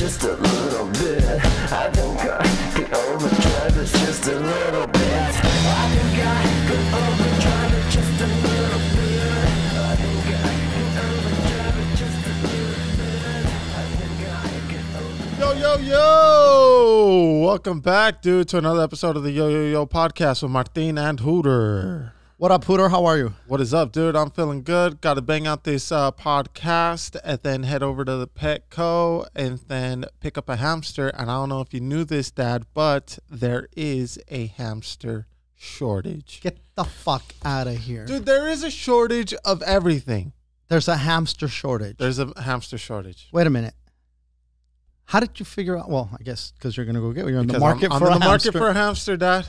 just a little bit. I think I could overdrive it just a little bit. I think I could overdrive it just a little bit. I think I could overdrive it just a little bit. I think I could overdrive it. Yo, yo, yo! Welcome back, dude, to another episode of the Yo, Yo, Yo podcast with Martin and Hooter. What up, Hooter? How are you? What is up, dude? I'm feeling good. Got to bang out this podcast and then head over to the Petco and then pick up a hamster. And I don't know if you knew this, Dad, but there is a hamster shortage. Get the fuck out of here. Dude, there is a shortage of everything. There's a hamster shortage. There's a hamster shortage. Wait a minute. How did you figure out? Well, I guess because you're going to go get. You're in the Because market I'm for in a the hamster. market for a hamster, Dad.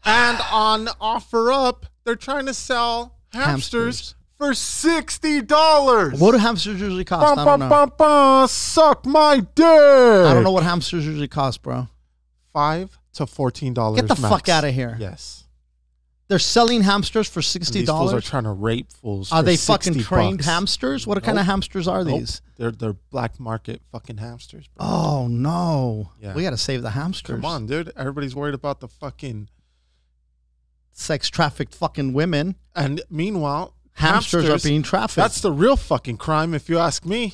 And on OfferUp, they're trying to sell hamsters for $60. What do hamsters usually cost? I don't know. Suck my dick. I don't know what hamsters usually cost, bro. $5 to $14. Get the max. fuck out of here. Yes. They're selling hamsters for And these fools are $60. trying to rape fools. Are for they 60 fucking trained bucks. hamsters? What kind Nope. of hamsters are Nope. these? They're black market fucking hamsters, bro. Oh no. Yeah. We got to save the hamsters. Come on, dude. Everybody's worried about the fucking. Sex trafficked fucking women. And meanwhile, Hamsters are being trafficked. That's the real fucking crime, if you ask me.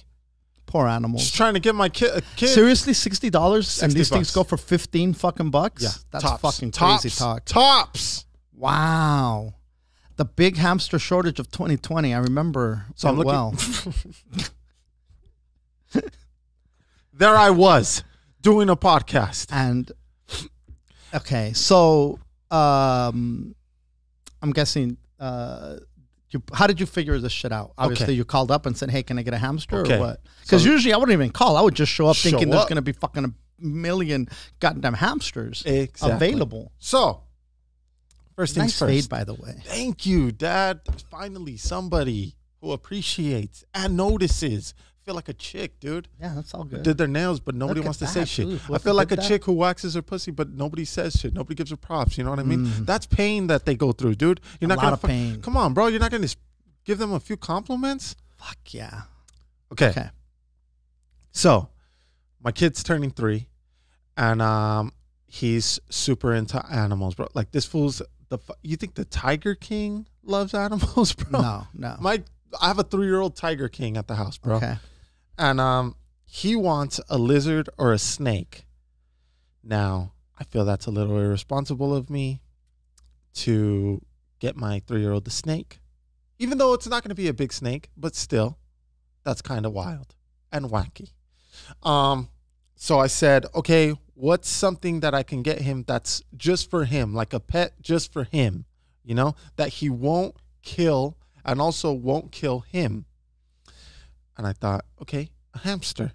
Poor animals. Just trying to get my kid. Seriously, $60 and 60 these things bucks. go for 15 fucking bucks? Yeah, That's tops. fucking Tops. crazy talk. Tops. Wow. The big hamster shortage of 2020. I remember So I'm looking. well. There I was doing a podcast. And okay, so I'm guessing how did you figure this shit out? Obviously, Okay. you called up and said, "Hey, can I get a hamster Okay. or what?" Because So- usually I wouldn't even call. I would just show up Show thinking there's up. going to be fucking a million goddamn hamsters Exactly. available. So, first things Nice first. fade, by the way. Thank you, Dad. Finally, somebody who appreciates and notices. I feel like a chick, dude. Yeah, that's all good. Did their nails, but nobody Look wants at to say that, shit. dude. I Whoever feel like did a that. chick who waxes her pussy, but nobody says shit. Nobody gives her props. You know what I mean? Mm. That's pain that they go through, dude. You're A not lot gonna of pain. Come on, bro. You're not gonna give them a few compliments. Fuck yeah. Okay. Okay. So, my kid's turning 3, and he's super into animals, bro. Like this fool's you think the Tiger King loves animals, bro? No. I have a 3-year-old Tiger King at the house, bro. Okay. And he wants a lizard or a snake. Now, I feel that's a little irresponsible of me to get my 3-year-old the snake. Even though it's not going to be a big snake, but still, that's kind of wild and wacky. So I said, okay, what's something that I can get him that's just for him, like a pet just for him, you know, that he won't kill and also won't kill him. And I thought, okay, a hamster.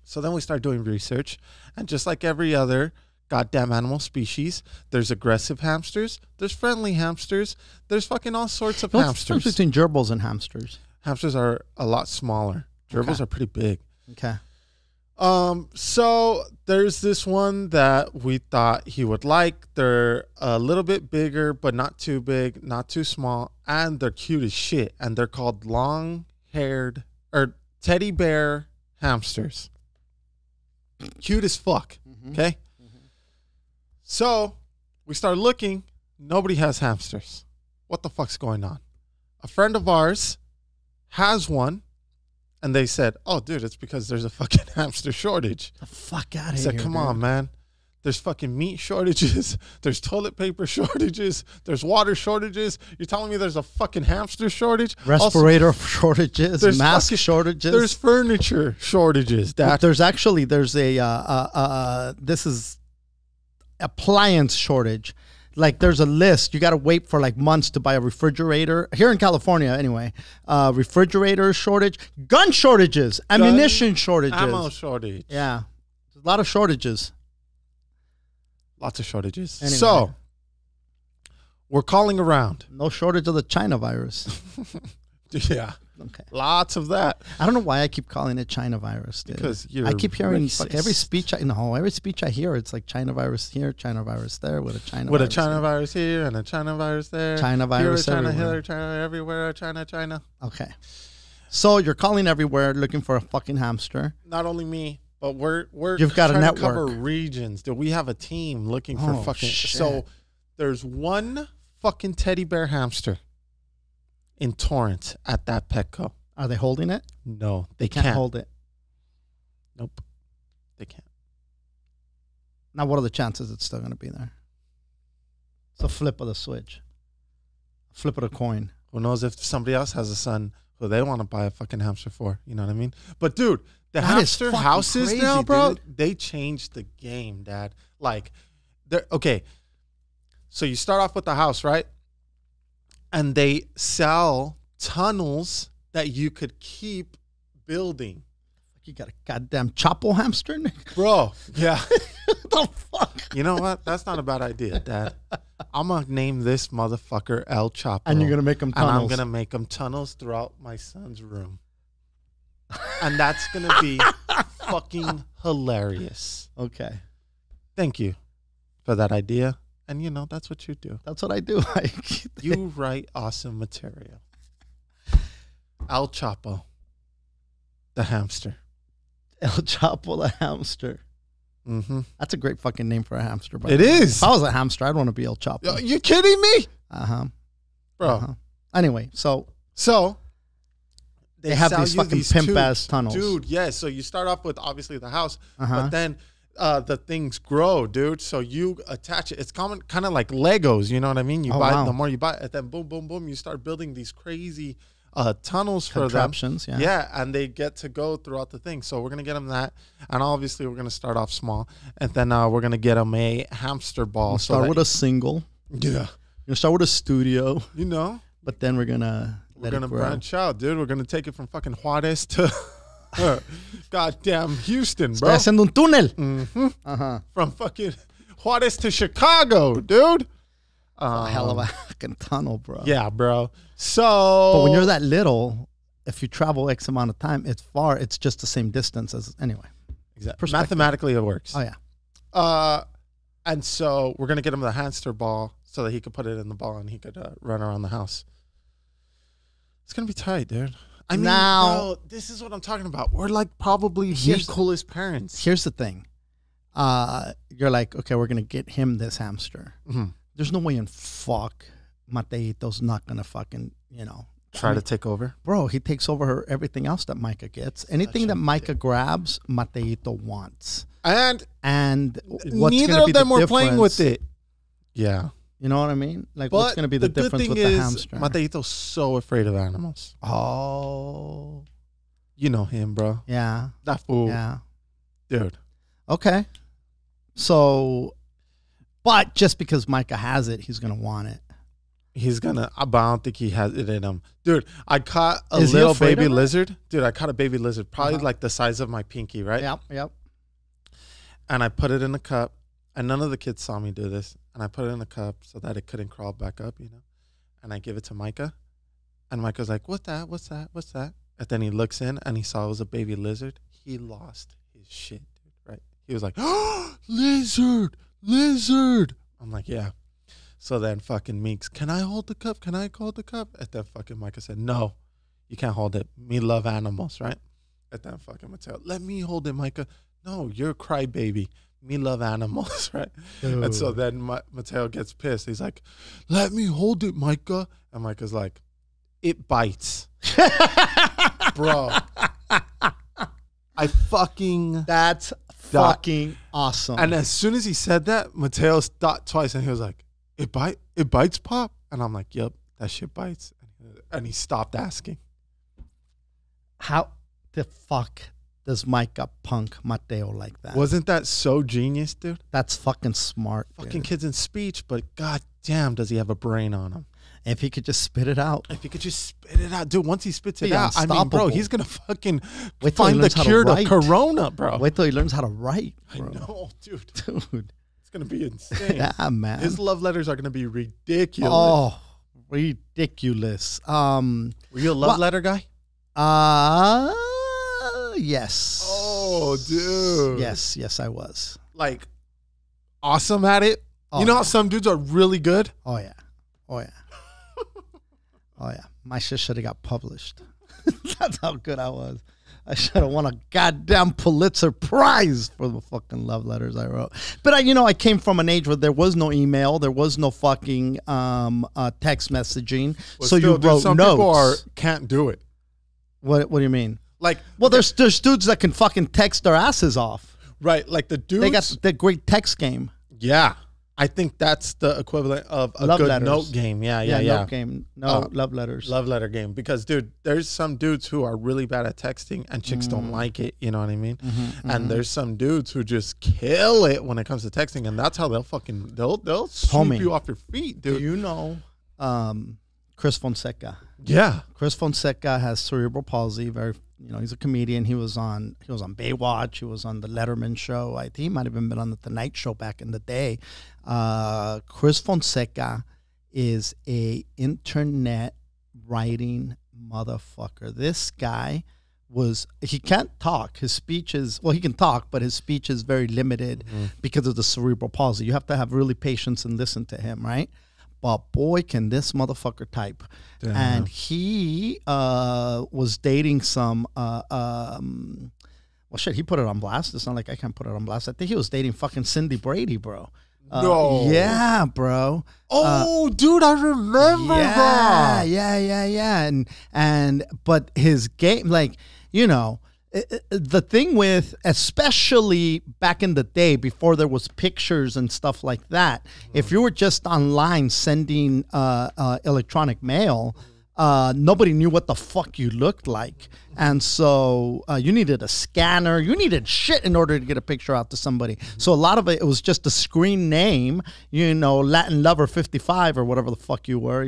So then we started doing research, and just like every other goddamn animal species, there's aggressive hamsters, there's friendly hamsters, there's fucking all sorts of What's the hamsters. difference between gerbils and hamsters? Hamsters are a lot smaller. Gerbils Okay. are pretty big. Okay. So there's this one that we thought he would like. They're a little bit bigger, but not too big, not too small, and they're cute as shit. And they're called long-haired or teddy bear hamsters. Cute as fuck. Okay. So we started looking. Nobody has hamsters. What the fuck's going on? A friend of ours has one. And they said, oh, dude, it's because there's a fucking hamster shortage. The fuck out I of said, here. come dude. on, man. There's fucking meat shortages. There's toilet paper shortages. There's water shortages. You're telling me there's a fucking hamster shortage? Respirator shortages, there's mask fucking- shortages. There's furniture shortages. But That there's a this is appliance shortage. Like there's a list. You got to wait for like months to buy a refrigerator here in California. Anyway, refrigerator shortage, gun shortages, ammunition shortages. ammo shortage. Yeah, there's a lot of shortages. Lots of shortages. Anyway. So we're calling around. No shortage of the China virus. Yeah. Okay. Lots of that. I don't know why I keep calling it China virus. Dude. Because you're I keep hearing like every racist. speech. Every speech I hear, it's like China virus here, China virus there, with a China With a virus China here. virus here and a China virus there. China virus Here, China, everywhere. here, China everywhere. China. Okay. So you're calling everywhere looking for a fucking hamster. Not only me, but we're You've got a trying to network. cover regions. Do we have a team looking for fucking? Shit. So there's one fucking teddy bear hamster in Torrance at that Petco. Are they holding it? No, they Can't can't. hold it. Nope, they can't. Now, what are the chances it's still going to be there? It's a flip of the switch. Flip of the coin. Who knows if somebody else has a son who they want to buy a fucking hamster for? You know what I mean? But dude, the That is hamster fucking houses crazy, now, bro, dude. they changed the game, Dad. Like, they're okay. So you start off with the house, right? And they sell tunnels that you could keep building. You got a goddamn Chapo hamster? Bro, yeah. What the fuck? You know what? That's not a bad idea, Dad. I'm going to name this motherfucker El Chapo. And you're going to make them tunnels. And I'm going to make him tunnels throughout my son's room. And that's going to be fucking hilarious. Okay. Thank you for that idea. And, you know, that's what you do. That's what I do. You write awesome material. El Chapo, the hamster. El Chapo the hamster. Mm-hmm. That's a great fucking name for a hamster, bro. It is. If I was a hamster, I'd want to be El Chapo. Are you kidding me? Uh-huh. Bro. Uh-huh. Anyway, so they have sell these you fucking these pimp-ass tubes. tunnels. Dude, yeah. So you start off with obviously the house, Uh-huh. but then the things grow, dude. So you attach it. It's kind of like Legos, you know what I mean? You Oh, buy wow. the more you buy it, then boom, boom, boom, you start building these crazy tunnels for them. Contraptions, yeah. Yeah, and they get to go throughout the thing. So we're going to get them that. And obviously we're going to start off small. And then we're going to get them a hamster ball. Start with a single. Yeah. You're gonna start with a studio, You know? but then we're gonna We're let going to it grow. branch out, dude. We're going to take it from fucking Juarez to goddamn Houston, bro. Estoy haciendo un túnel. Mm-hmm. Uh-huh. From fucking Juarez to Chicago, dude. A hell of a fucking tunnel, bro. Yeah, bro. So, But when you're that little, if you travel X amount of time, it's far. It's just the same distance as anyway. exactly. Mathematically, it works. Oh yeah. And so we're gonna get him the hamster ball so that he could put it in the ball and he could run around the house. It's gonna be tight, dude. I mean, Now- bro, this is what I'm talking about. We're like probably the Here's- coolest parents. Here's the thing. You're like, okay, we're gonna get him this hamster. Mhm. There's no way in fuck Mateito's not gonna fucking, Try to take over. bro, he takes over everything else that Micah gets. Anything that Micah grabs, Mateito wants. And And what's neither gonna be of them the were playing with difference- it. Yeah. You know what I mean? Like, But what's gonna be the good difference thing with is, the hamster? Mateito's so afraid of animals. Oh, You know him, bro. yeah, That fool. yeah. Dude. Okay. So, but just because Micah has it, he's gonna want it. He's gonna, but I don't think he has it in him. Dude, I caught a Is he little afraid baby of it? lizard. Dude, I caught a baby lizard, probably Uh-huh. like the size of my pinky, right? Yep. And I put it in a cup, and none of the kids saw me do this. And I put it in a cup so that it couldn't crawl back up, And I give it to Micah. And Micah's like, what's that? What's that? What's that? And then he looks in and he saw it was a baby lizard. He lost his shit, dude, right? He was like, oh, lizard. I'm like, yeah. So then fucking Meeks, can I hold the cup? Can I hold the cup? And then fucking Micah said, no, you can't hold it. Me love animals, right? And then fucking Mateo, let me hold it, Micah. No, you're a crybaby. Me love animals, right? And so then Mateo gets pissed. He's like, let me hold it, Micah. And Micah's like, it bites. Bro. I fucking... That's fucking awesome. And as soon as he said that, Mateo thought twice and he was like, it bites, Pop? And I'm like, yep, that shit bites. And he stopped asking. How the fuck does Micah punk Mateo like that? Wasn't that so genius, dude? That's fucking smart. Fucking Dude. kids in speech, but god damn, does he have a brain on him. If he could just spit it out. If he could just spit it out. Dude, once he spits it Be out, I mean, bro, unstoppable. he's going to fucking Wait till he find the learns how to cure to write. Corona, bro. Wait till he learns how to write, I bro. know, dude. Dude. It's going to be insane. Yeah, man. His love letters are going to be ridiculous. Oh, ridiculous. Were you a love letter guy? Yes. Oh, dude. Yes, I was. Like, awesome at it. Oh, you know yeah. how some dudes are really good? Oh yeah. Oh yeah. My shit should have got published. That's how good I was. I should have won a goddamn Pulitzer Prize for the fucking love letters I wrote. But I came from an age where there was no email, there was no fucking text messaging. Well, so still, you wrote some notes. people can't do it. What do you mean? Like, well, there's dudes that can fucking text their asses off. right? Like the dudes. They got the great text game. Yeah. I think that's the equivalent of a Love good letters. note game. Yeah. Note game. No, love letters. Love letter game. Because, dude, there's some dudes who are really bad at texting and chicks don't like it. You know what I mean? And there's some dudes who just kill it when it comes to texting. And that's how they'll sweep you off your feet, dude. Do you know Chris Fonseca? Yeah. Chris Fonseca has cerebral palsy. He's a comedian. He was on Baywatch. He was on the Letterman show. I think he might have even been on the Tonight Show back in the day. Chris Fonseca is a internet writing motherfucker. This guy he can't talk. His speech is, he can talk, but his speech is very limited because of the cerebral palsy. You have to have really patience and listen to him, right? But boy, can this motherfucker type. Damn. And he was dating some, he put it on blast. It's not like I can't put it on blast. I think he was dating fucking Cindy Brady, bro. No. Yeah, bro. Oh, dude, I remember that. Yeah. But his game, the thing with, especially back in the day before there was pictures and stuff like that, if you were just online sending electronic mail, nobody knew what the fuck you looked like. And so you needed a scanner. You needed shit in order to get a picture out to somebody. So a lot of it was just a screen name, Latin Lover 55 or whatever the fuck you were,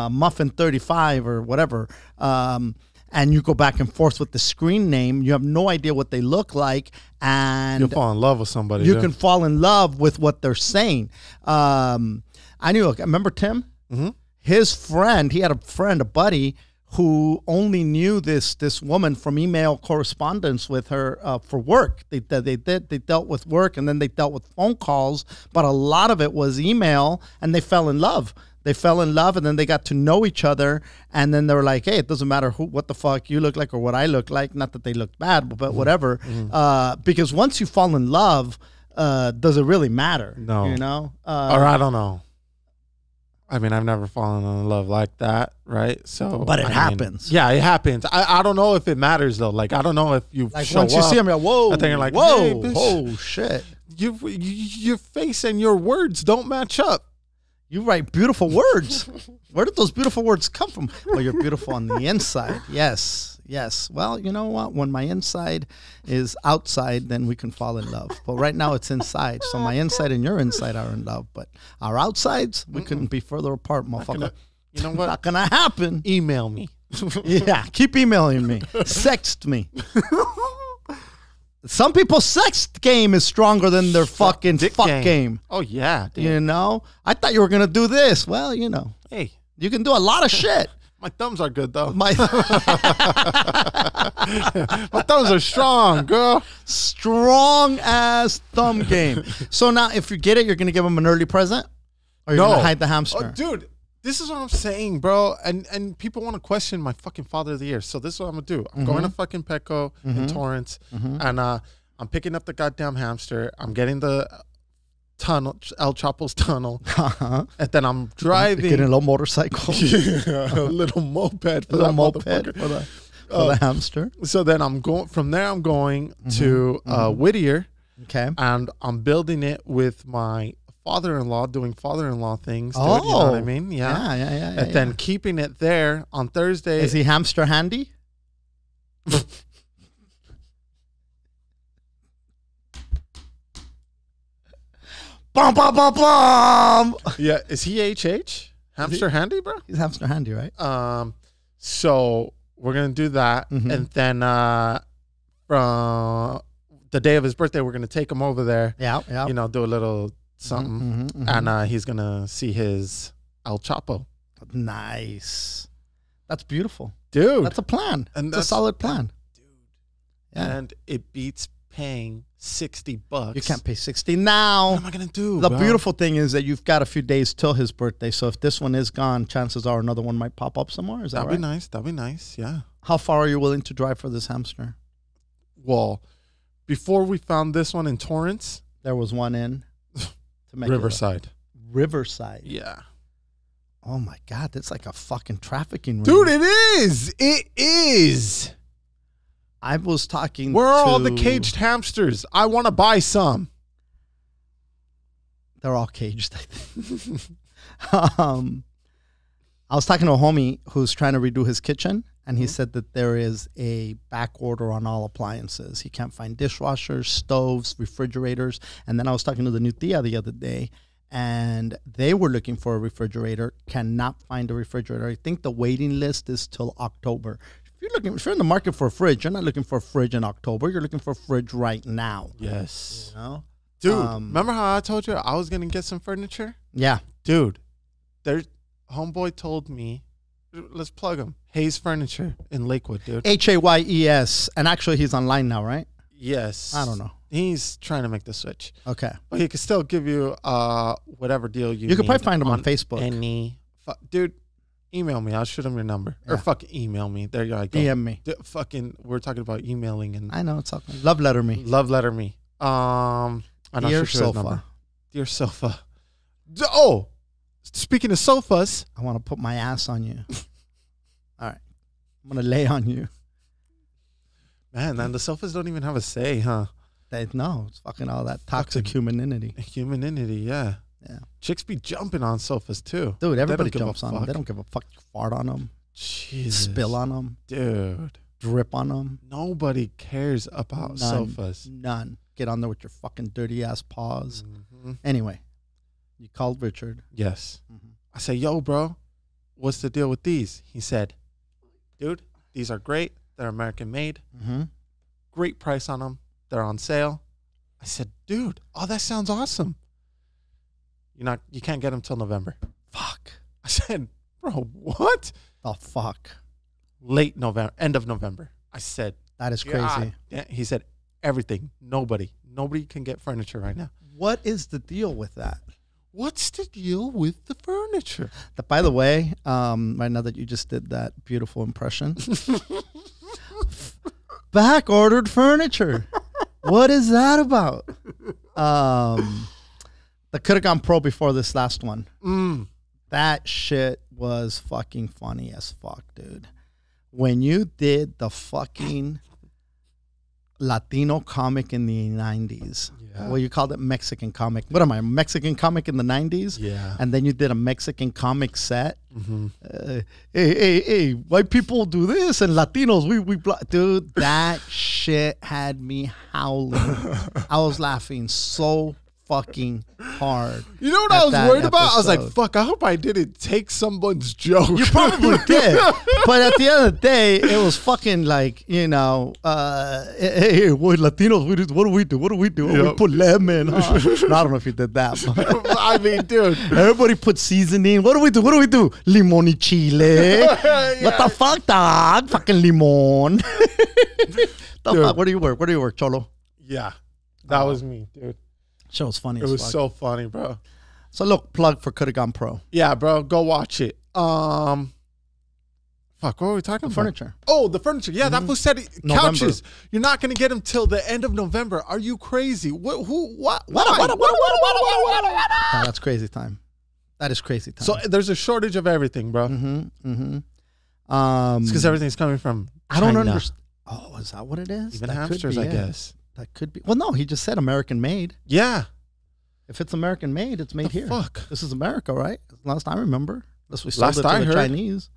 Muffin 35 or whatever. And you go back and forth with the screen name. You have no idea what they look like. And you'll fall in love with somebody. You can fall in love with what they're saying. I remember Tim? Mm-hmm. His friend, he had a buddy who only knew this woman from email correspondence with her for work. They dealt with work, and then they dealt with phone calls, but a lot of it was email, and they fell in love. They fell in love, and then they got to know each other, and then they were like, hey, it doesn't matter what the fuck you look like or what I look like. Not that they looked bad, but whatever. Mm-hmm. Because once you fall in love, does it really matter? No. Or I don't know. I mean, I've never fallen in love like that, right? So, but it happens. Yeah, it happens. I don't know if it matters though. Like, I don't know if you like show once you up, see him, you're like, whoa, and then you're like, whoa, hey, bitch, oh shit, your face and your words don't match up. You write beautiful words. Where did those beautiful words come from? Well, you're beautiful on the inside. Yes. Well, you know what? When my inside is outside, then we can fall in love. But right now it's inside. So my inside and your inside are in love. But our outsides, we couldn't be further apart, motherfucker. You know what? Not gonna happen. Email me. Yeah, keep emailing me. Sext me. Some people's sex game is stronger than their fucking fuck game. Oh, yeah. Dude. I thought you were going to do this. Well, Hey. You can do a lot of shit. My thumbs are good, though. My thumbs are strong, girl. Strong ass thumb game. So now, if you get it, you're going to give him an early present? Or you're going to hide the hamster? Oh, dude, this is what I'm saying, bro. And people want to question my fucking father of the year. So this is what I'm going to do. I'm going to fucking Petco in Torrance. And I'm picking up the goddamn hamster. I'm getting the tunnel, El Chapo's tunnel. And then I'm driving. Getting a little motorcycle. Yeah, a little moped for that motherfucker. For the hamster. So then I'm going, from there I'm going to Whittier. Okay. And I'm building it with my father-in-law, doing father-in-law things. Dude, you know what I mean? Yeah. And then keeping it there on Thursday. Is he hamster handy? Bum, bum, bum, bum. Yeah, is he HH? Hamster handy, bro? He's hamster handy, right? So we're gonna do that, and then from the day of his birthday, we're gonna take him over there. Yeah. Do a little something, and he's gonna see his El Chapo. Nice. That's beautiful, dude. That's a plan. And that's a solid plan, dude. Yeah. And it beats paying $60. You can't pay 60 now. What am I gonna do? The beautiful thing is that you've got a few days till his birthday. So if this one is gone, chances are another one might pop up somewhere. Is that right? That'd be nice. Yeah. How far are you willing to drive for this hamster? Well, before we found this one in Torrance, There was one in Temecula. Riverside. Riverside. Yeah. Oh my God, that's like a fucking trafficking ring. Dude, it is. It is. I was talking Where are to, all the caged hamsters? I want to buy some. They're all caged, I think. I was talking to a homie who's trying to redo his kitchen, and he said that there is a back order on all appliances. He can't find dishwashers, stoves, refrigerators. And then I was talking to the new tia the other day, and they were looking for a refrigerator, cannot find a refrigerator. I think the waiting list is till October. If you're in the market for a fridge, you're not looking for a fridge in October. You're looking for a fridge right now. Yes. You know? Dude, remember how I told you I was going to get some furniture? Yeah. Dude, there's homeboy told me, let's plug him. Hayes Furniture in Lakewood, dude. Hayes. And actually, he's online now, right? Yes. I don't know. He's trying to make the switch. Okay. But he could still give you whatever deal you You could need probably find him on Facebook. Dude, email me. I'll shoot him your number. Yeah. Or fucking email me. There you go. DM me. We're talking about emailing and I know. It's okay. Love letter me. love letter me. And I'll Dear shoot you his sofa. number. Dear sofa. Oh, speaking of sofas. I want to put my ass on you. All right. I'm going to lay on you. Man, the sofas don't even have a say, huh? No, it's fucking all that toxic humanity. Humanity, yeah. Yeah. Chicks be jumping on sofas, too. Dude, everybody They don't give a jumps on them. fuck. They don't give a fuck. Fart on them. Jesus. Spill on them. Dude. Drip on them. Nobody cares about sofas. None. Get on there with your fucking dirty ass paws. Mm-hmm. Anyway, you called Richard. Yes. Mhm. I say, yo, bro, what's the deal with these? He said, dude, these are great. They're American made. Mm-hmm. Great price on them. They're on sale. I said, dude, oh, that sounds awesome. You can't get them till November. Fuck. I said, bro, what? The fuck. Late November, end of November. I said, That is crazy. God. Yeah, he said, everything. Nobody can get furniture right now. What is the deal with that? What's the deal with the furniture? By the way, right now that you just did that beautiful impression, back ordered furniture. What is that about? That could have gone pro before this last one. That shit was fucking funny as fuck, dude. When you did the fucking Latino comic in the 90s. Yeah. Well, you called it Mexican comic. What am I, Mexican comic in the 90s? Yeah. And then you did a Mexican comic set. Mm-hmm. Hey, white people do this and Latinos, dude, that shit had me howling. I was laughing so fucking hard. You know what I was worried about? I was like, fuck, I hope I didn't take someone's joke. You probably did. But at the end of the day, it was fucking like, hey, what Latinos, what do we do? What do we do? Yep. We put lemon. Huh? No, I don't know if you did that. But I mean, dude. everybody put seasoning. What do we do? What do we do? Limon y chile. What the fuck, dog? Fucking limon. The fuck? Where do you work, Cholo? Yeah. That was me, dude. Show was funny It as was fuck. so funny, bro. So look, plug for Coulda Gone Pro. Yeah, bro. Go watch it. Fuck, what were we talking about? Furniture. Oh, the furniture. Yeah, that fool said November. couches. You're not going to get them till the end of November. Are you crazy? What? Why? Yeah, that's crazy time. That is crazy time. So there's a shortage of everything, bro. It's because everything's coming from I don't China. understand. Oh, is that what it is? Even That could hamsters, be I it. guess. That could be. Well, no, he just said American made. Yeah. If it's American made, it's made The here. fuck? This is America, right? Last I remember. Unless we sold Last it to I the heard. Chinese.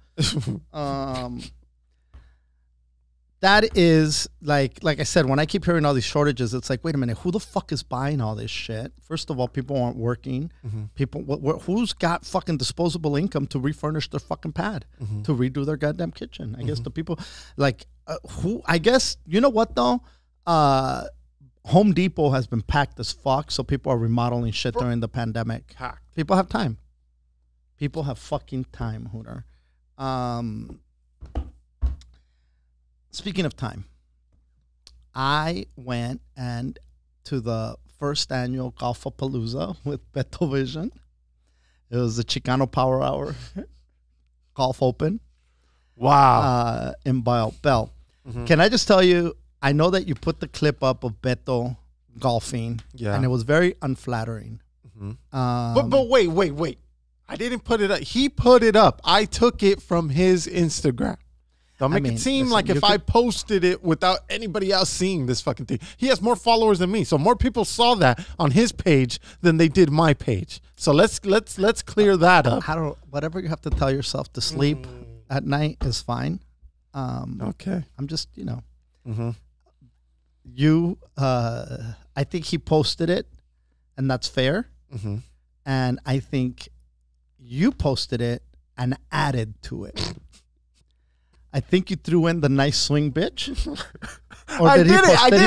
That is like I said, when I keep hearing all these shortages, it's like, wait a minute, who the fuck is buying all this shit? First of all, people aren't working. People, who's got fucking disposable income to refurnish their fucking pad, to redo their goddamn kitchen? I guess the people, like, who? I guess you know what though. Home Depot has been packed as fuck, so people are remodeling shit during the pandemic. Packed. People have time. People have fucking time, Hooter. Speaking of time, I went to the first annual Golfapalooza with Beto Vision. It was the Chicano Power Hour Golf Open. Wow. In Bell. Can I just tell you, I know that you put the clip up of Beto golfing, and it was very unflattering. But wait. I didn't put it up. He put it up. I took it from his Instagram. Don't make it seem like if I posted it without anybody else seeing this fucking thing. He has more followers than me, so more people saw that on his page than they did my page. So let's clear that up. Whatever you have to tell yourself to sleep at night is fine. Okay. I'm just, I think he posted it, and that's fair. And I think you posted it and added to it. I think you threw in the nice swing, bitch. Or did he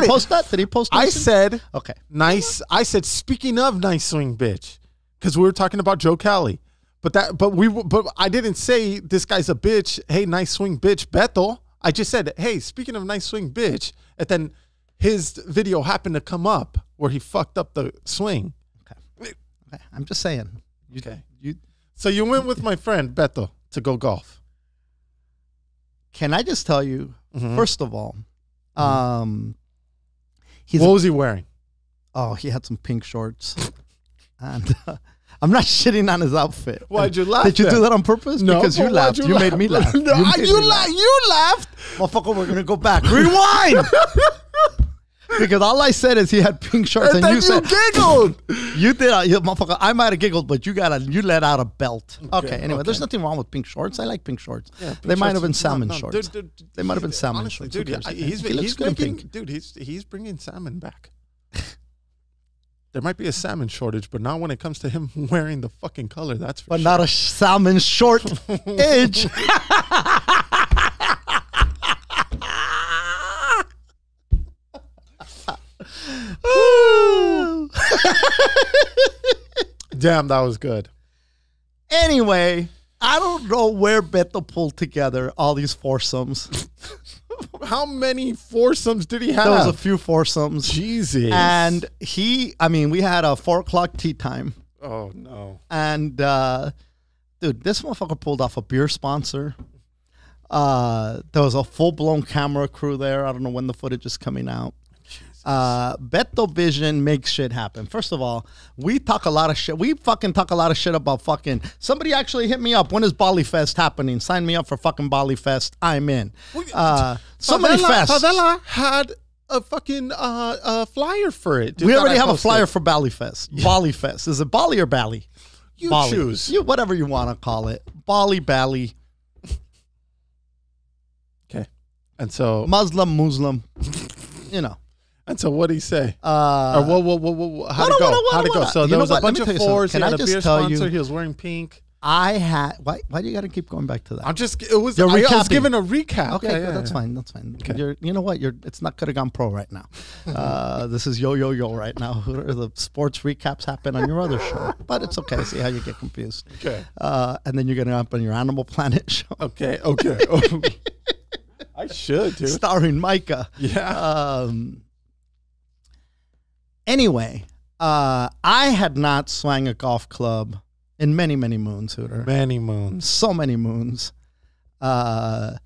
post that? Did he post that? I said, okay. Nice. I said, speaking of nice swing, bitch, because we were talking about Joe Kelly. But I didn't say this guy's a bitch. Hey, nice swing, bitch, Beto. I just said, hey, speaking of nice swing, bitch. And then his video happened to come up where he fucked up the swing. Okay. I'm just saying. So you went with my friend Beto to go golf. Can I just tell you, first of all, what was he wearing? Oh, he had some pink shorts. And I'm not shitting on his outfit. Why'd you laugh? Did you do that on purpose? No. Because you laughed. You made me laugh. No, you laughed. Motherfucker, we're going to go back. Rewind! Because all I said is he had pink shorts, and you said giggled. You did, motherfucker. I might have giggled, but you let out a belt. Okay. Anyway, there's nothing wrong with pink shorts. I like pink shorts. Yeah, they might have been salmon shorts. They might have been salmon shorts. Dude, he's bringing salmon back. There might be a salmon shortage, but not when it comes to him wearing the fucking color. That's for but sure. Not a salmon short edge. Damn, that was good. Anyway, I don't know where Beto pulled together all these foursomes. How many foursomes did he have? There was a few foursomes. Jesus. And we had a 4 o'clock tea time. Oh, no. And, dude, this motherfucker pulled off a beer sponsor. There was a full-blown camera crew there. I don't know when the footage is coming out. Beto Vision makes shit happen. First of all, we talk a lot of shit. We fucking talk a lot of shit about fucking. Somebody actually hit me up. When is Bali Fest happening? Sign me up for fucking Bali Fest. I'm in. So many fests. Favela had a fucking flyer for it. We already have a flyer for Bali Fest. Bali Fest. Is it Bali or Bali? You Bali. Choose. Whatever you want to call it. Bali. Okay. And so Muslim. And so what did he say? How'd it go? How'd it go? So there was a bunch of fours. He had a beer sponsor. He was wearing pink. Why do you got to keep going back to that? I was giving a recap. Okay, that's fine. That's fine. Okay. You know what? It's not could have gone pro right now. This is yo right now. The sports recaps happen on your other show, but it's okay. See how you get confused. Okay. And then you're gonna up on your Animal Planet show. Okay. I should too. Starring Micah. Yeah. Anyway, I had not swung a golf club in many, many moons, Hooter. Many moons. So many moons. So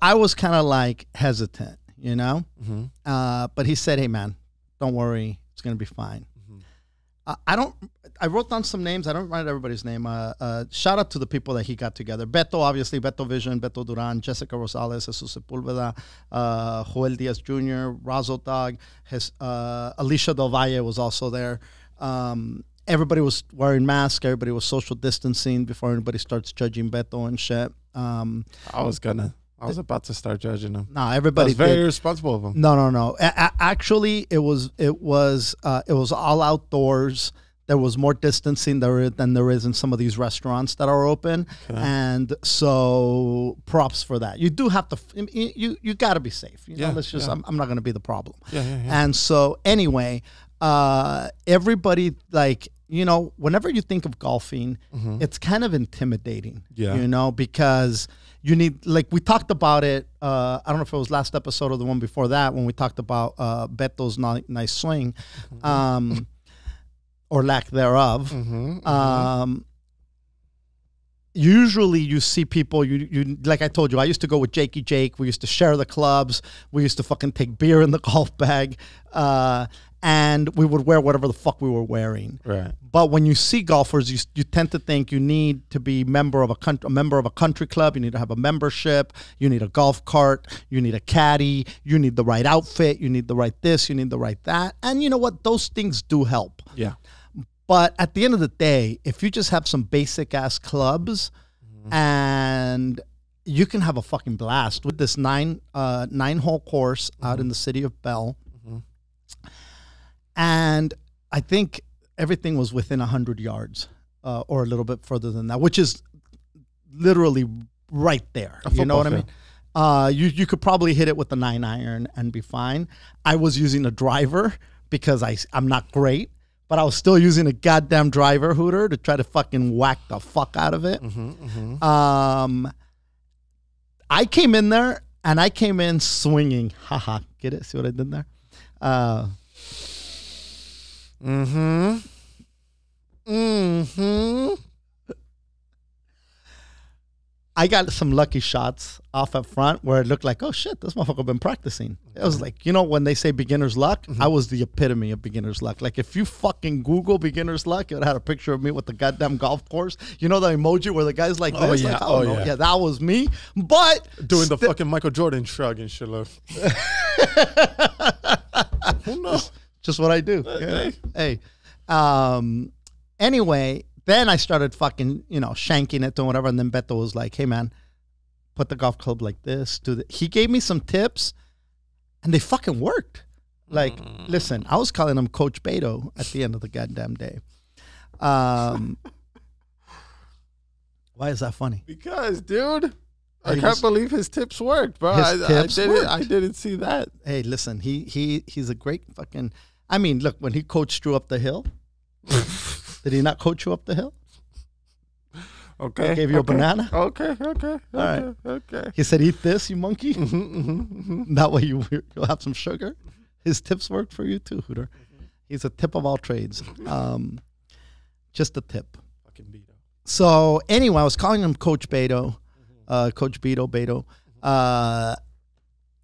I was kind of like hesitant, you know? Mm-hmm. But he said, hey, man, don't worry. It's going to be fine. Mm-hmm. I wrote down some names. I don't write everybody's name. Shout out to the people that he got together. Beto, obviously, Beto Vision, Beto Duran, Jessica Rosales, Jesus Sepulveda, Joel Diaz Jr., Razo Dog, Alicia Del Valle was also there. Everybody was wearing masks. Everybody was social distancing before anybody starts judging Beto and shit. I was about to start judging him. No, everybody. That was very irresponsible of him. No. Actually, it was all outdoors. There was more distancing than there is in some of these restaurants that are open, and so props for that. You do have to. You got to be safe. You know, let's just. I'm not going to be the problem. Yeah. And so anyway, everybody whenever you think of golfing, it's kind of intimidating. Yeah. You know, because you need, like we talked about it. I don't know if it was last episode or the one before that when we talked about Beto's nice swing. Or lack thereof. usually you see people, you like I told you, I used to go with Jakey Jake. We used to share the clubs. We used to fucking take beer in the golf bag. And we would wear whatever the fuck we were wearing. Right. But when you see golfers, you tend to think you need to be a member of a country club. You need to have a membership. You need a golf cart. You need a caddy. You need the right outfit. You need the right this. You need the right that. And you know what? Those things do help. Yeah. But at the end of the day, if you just have some basic ass clubs and you can have a fucking blast with this nine hole course out in the city of Bell. And I think everything was within 100 yards or a little bit further than that, which is literally right there. You know what I mean? You could probably hit it with the 9-iron and be fine. I was using a driver because I'm not great, but I was still using a goddamn driver, Hooter, to try to fucking whack the fuck out of it. I came in there and I came in swinging. Haha, get it? See what I did there? I got some lucky shots off up front where it looked like, oh shit, this motherfucker been practicing. It was like, you know, when they say beginner's luck, I was the epitome of beginner's luck. Like if you fucking Google beginner's luck, it would have a picture of me with the goddamn golf course. You know the emoji where the guy's like this? Yeah. Like, yeah, that was me. But doing the fucking Michael Jordan shrug and shit. Who knows? Just what I do. Hey. Anyway, then I started fucking, shanking it and whatever. And then Beto was like, hey, man, put the golf club like this. He gave me some tips and they fucking worked. Like, listen, I was calling him Coach Beto at the end of the goddamn day. Why is that funny? Because, dude, I can't believe his tips worked, bro. I didn't see that. Hey, listen, he's a great fucking... I mean, look, when he coached you up the hill, did he not coach you up the hill? Okay. He gave you a banana? Okay. All right. He said, eat this, you monkey. That way you'll have some sugar. His tips work for you too, Hooter. He's a tip of all trades. Just a tip. Fucking Beto. So anyway, I was calling him Coach Beto. Coach Beto.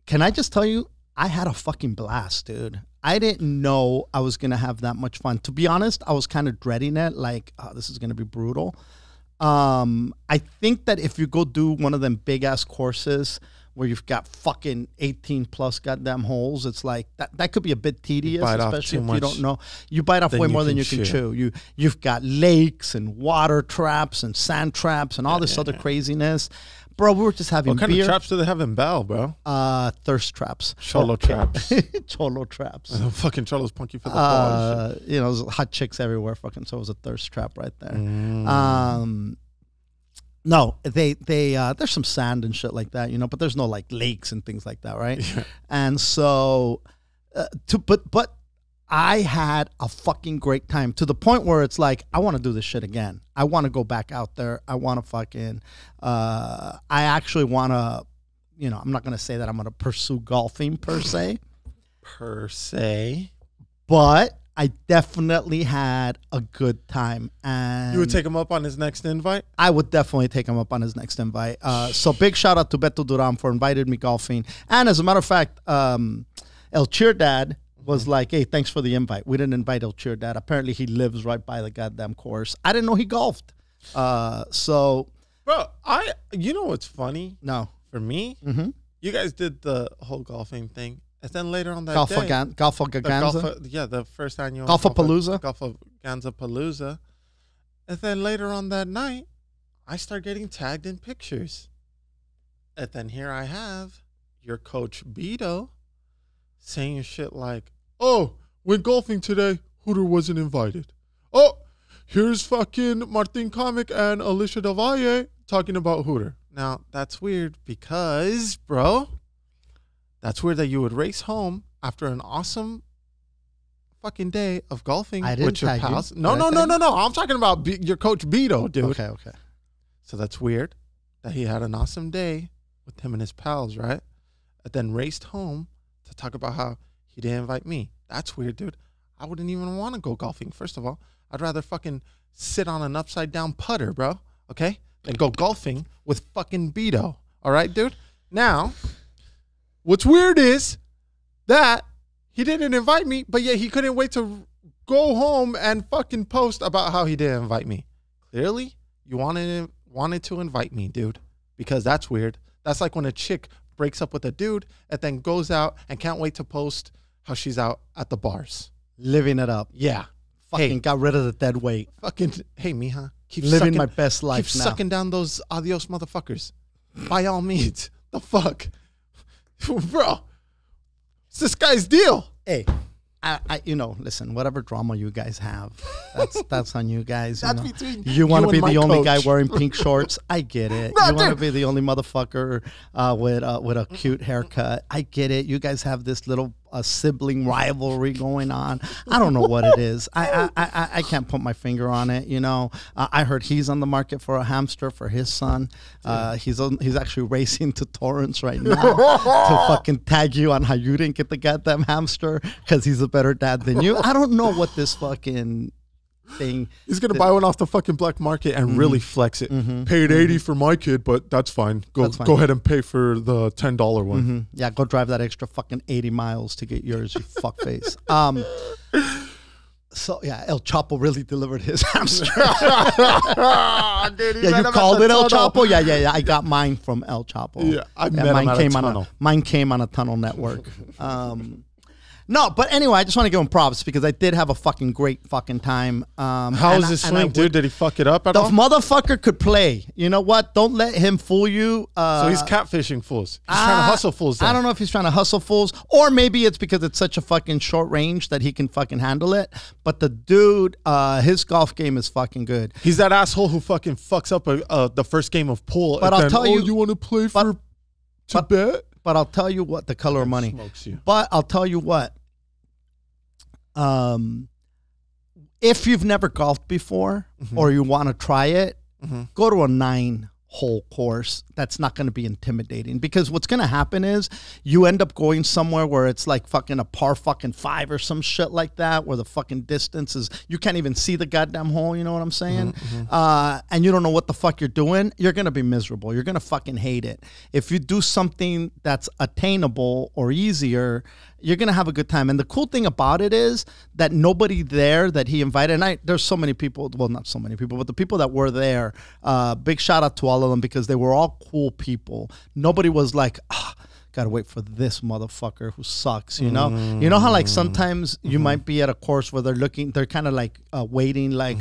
Can I just tell you, I had a fucking blast, dude. I didn't know I was going to have that much fun. To be honest, I was kind of dreading it. Like, oh, this is going to be brutal. I think that if you go do one of them big-ass courses where you've got fucking 18-plus goddamn holes, it's like, that could be a bit tedious, especially if you don't know. You bite off way more than you can chew. You've got lakes and water traps and sand traps and all this other craziness. Bro, we were just having beer. What kind of traps do they have in Bell, bro? Thirst traps. Cholo traps. Cholo traps. Fucking cholos punky for the ball. There's hot chicks everywhere. Fucking, so it was a thirst trap right there. No, they there's some sand and shit like that, but there's no like lakes and things like that, right? Yeah. And so, but I had a fucking great time to the point where it's like, I want to do this shit again. I want to go back out there. I want to fucking, I actually want to, I'm not going to say that I'm going to pursue golfing per se. But I definitely had a good time. And you would take him up on his next invite? I would definitely take him up on his next invite. So big shout out to Beto Duran for inviting me golfing. And as a matter of fact, El Cheer Dad was like, hey, thanks for the invite. We didn't invite El Cheer Dad. Apparently he lives right by the goddamn course. I didn't know he golfed. So, bro, you know what's funny? No. For me, you guys did the whole golfing thing. And then later on that day, Golfaganza? The first annual Golfapalooza? Golfaganza. And then later on that night, I start getting tagged in pictures. And then here I have your coach Beto saying shit like, oh, went golfing today, Hooter wasn't invited. Oh, here's fucking Martin Comic and Alicia Del Valle talking about Hooter. Now, that's weird because, bro, that's weird that you would race home after an awesome fucking day of golfing with your pals. No. I'm talking about your coach Beto, dude. Okay. So that's weird that he had an awesome day with him and his pals, right? And then raced home to talk about how he didn't invite me. That's weird, dude. I wouldn't even want to go golfing, first of all. I'd rather fucking sit on an upside down putter, bro. Okay? and go golfing with fucking Beto. All right, dude? Now, what's weird is that he didn't invite me, but yet he couldn't wait to go home and fucking post about how he didn't invite me. Clearly, you wanted to invite me, dude, because that's weird. That's like when a chick breaks up with a dude and then goes out and can't wait to post how she's out at the bars. Living it up. Yeah. Fucking got rid of the dead weight. Fucking, hey, mija. Keep Living sucking, my best life keep now. sucking down those adios motherfuckers. By all means. The fuck? Bro. It's this guy's deal. Hey, listen, whatever drama you guys have, that's on you guys. That's between you want to be the only guy coach. wearing pink shorts. I get it. No, you want to dude. be the only motherfucker with a cute haircut. I get it. You guys have this little sibling rivalry going on. I don't know what it is. I can't put my finger on it. I heard he's on the market for a hamster for his son. He's actually racing to Torrance right now to fucking tag you on how you didn't get the goddamn hamster because he's a better dad than you. I don't know what this fucking thing. He's going to buy one off the fucking black market and really flex it. Paid 80 for my kid, but that's fine. Go ahead and pay for the $10 one. Yeah, go drive that extra fucking 80 miles to get yours, you fuckface. So, yeah, El Chapo really delivered his hamster. Dude, Yeah, you called it El Chapo? Yeah. I got mine from El Chapo. Yeah, I met him at a tunnel. Mine came on a tunnel network. No, but anyway, I just want to give him props because I did have a fucking great fucking time. How was his swing, dude? Did he fuck it up at The all? motherfucker could play. You know what? Don't let him fool you. So he's catfishing fools. He's trying to hustle fools. Then. I don't know if he's trying to hustle fools, or maybe it's because it's such a fucking short range that he can fucking handle it. But the dude, his golf game is fucking good. He's that asshole who fucking fucks up the first game of pool. But I'll tell you, you want to play for Tibet? But I'll tell you what, the color of money. Smokes you. But I'll tell you what. If you've never golfed before or you want to try it, go to a 9-hole course. That's not going to be intimidating because what's going to happen is you end up going somewhere where it's like fucking a par fucking 5 or some shit like that, where the fucking distance is, you can't even see the goddamn hole. You know what I'm saying? And you don't know what the fuck you're doing. You're going to be miserable. You're going to fucking hate it. If you do something that's attainable or easier, you're going to have a good time. And the cool thing about it is that nobody there that he invited, and there's so many people, well, not so many people, but the people that were there, big shout out to all of them because they were all cool people. Nobody was like, gotta wait for this motherfucker who sucks, you know? You know how like sometimes you might be at a course where they're kind of like waiting like,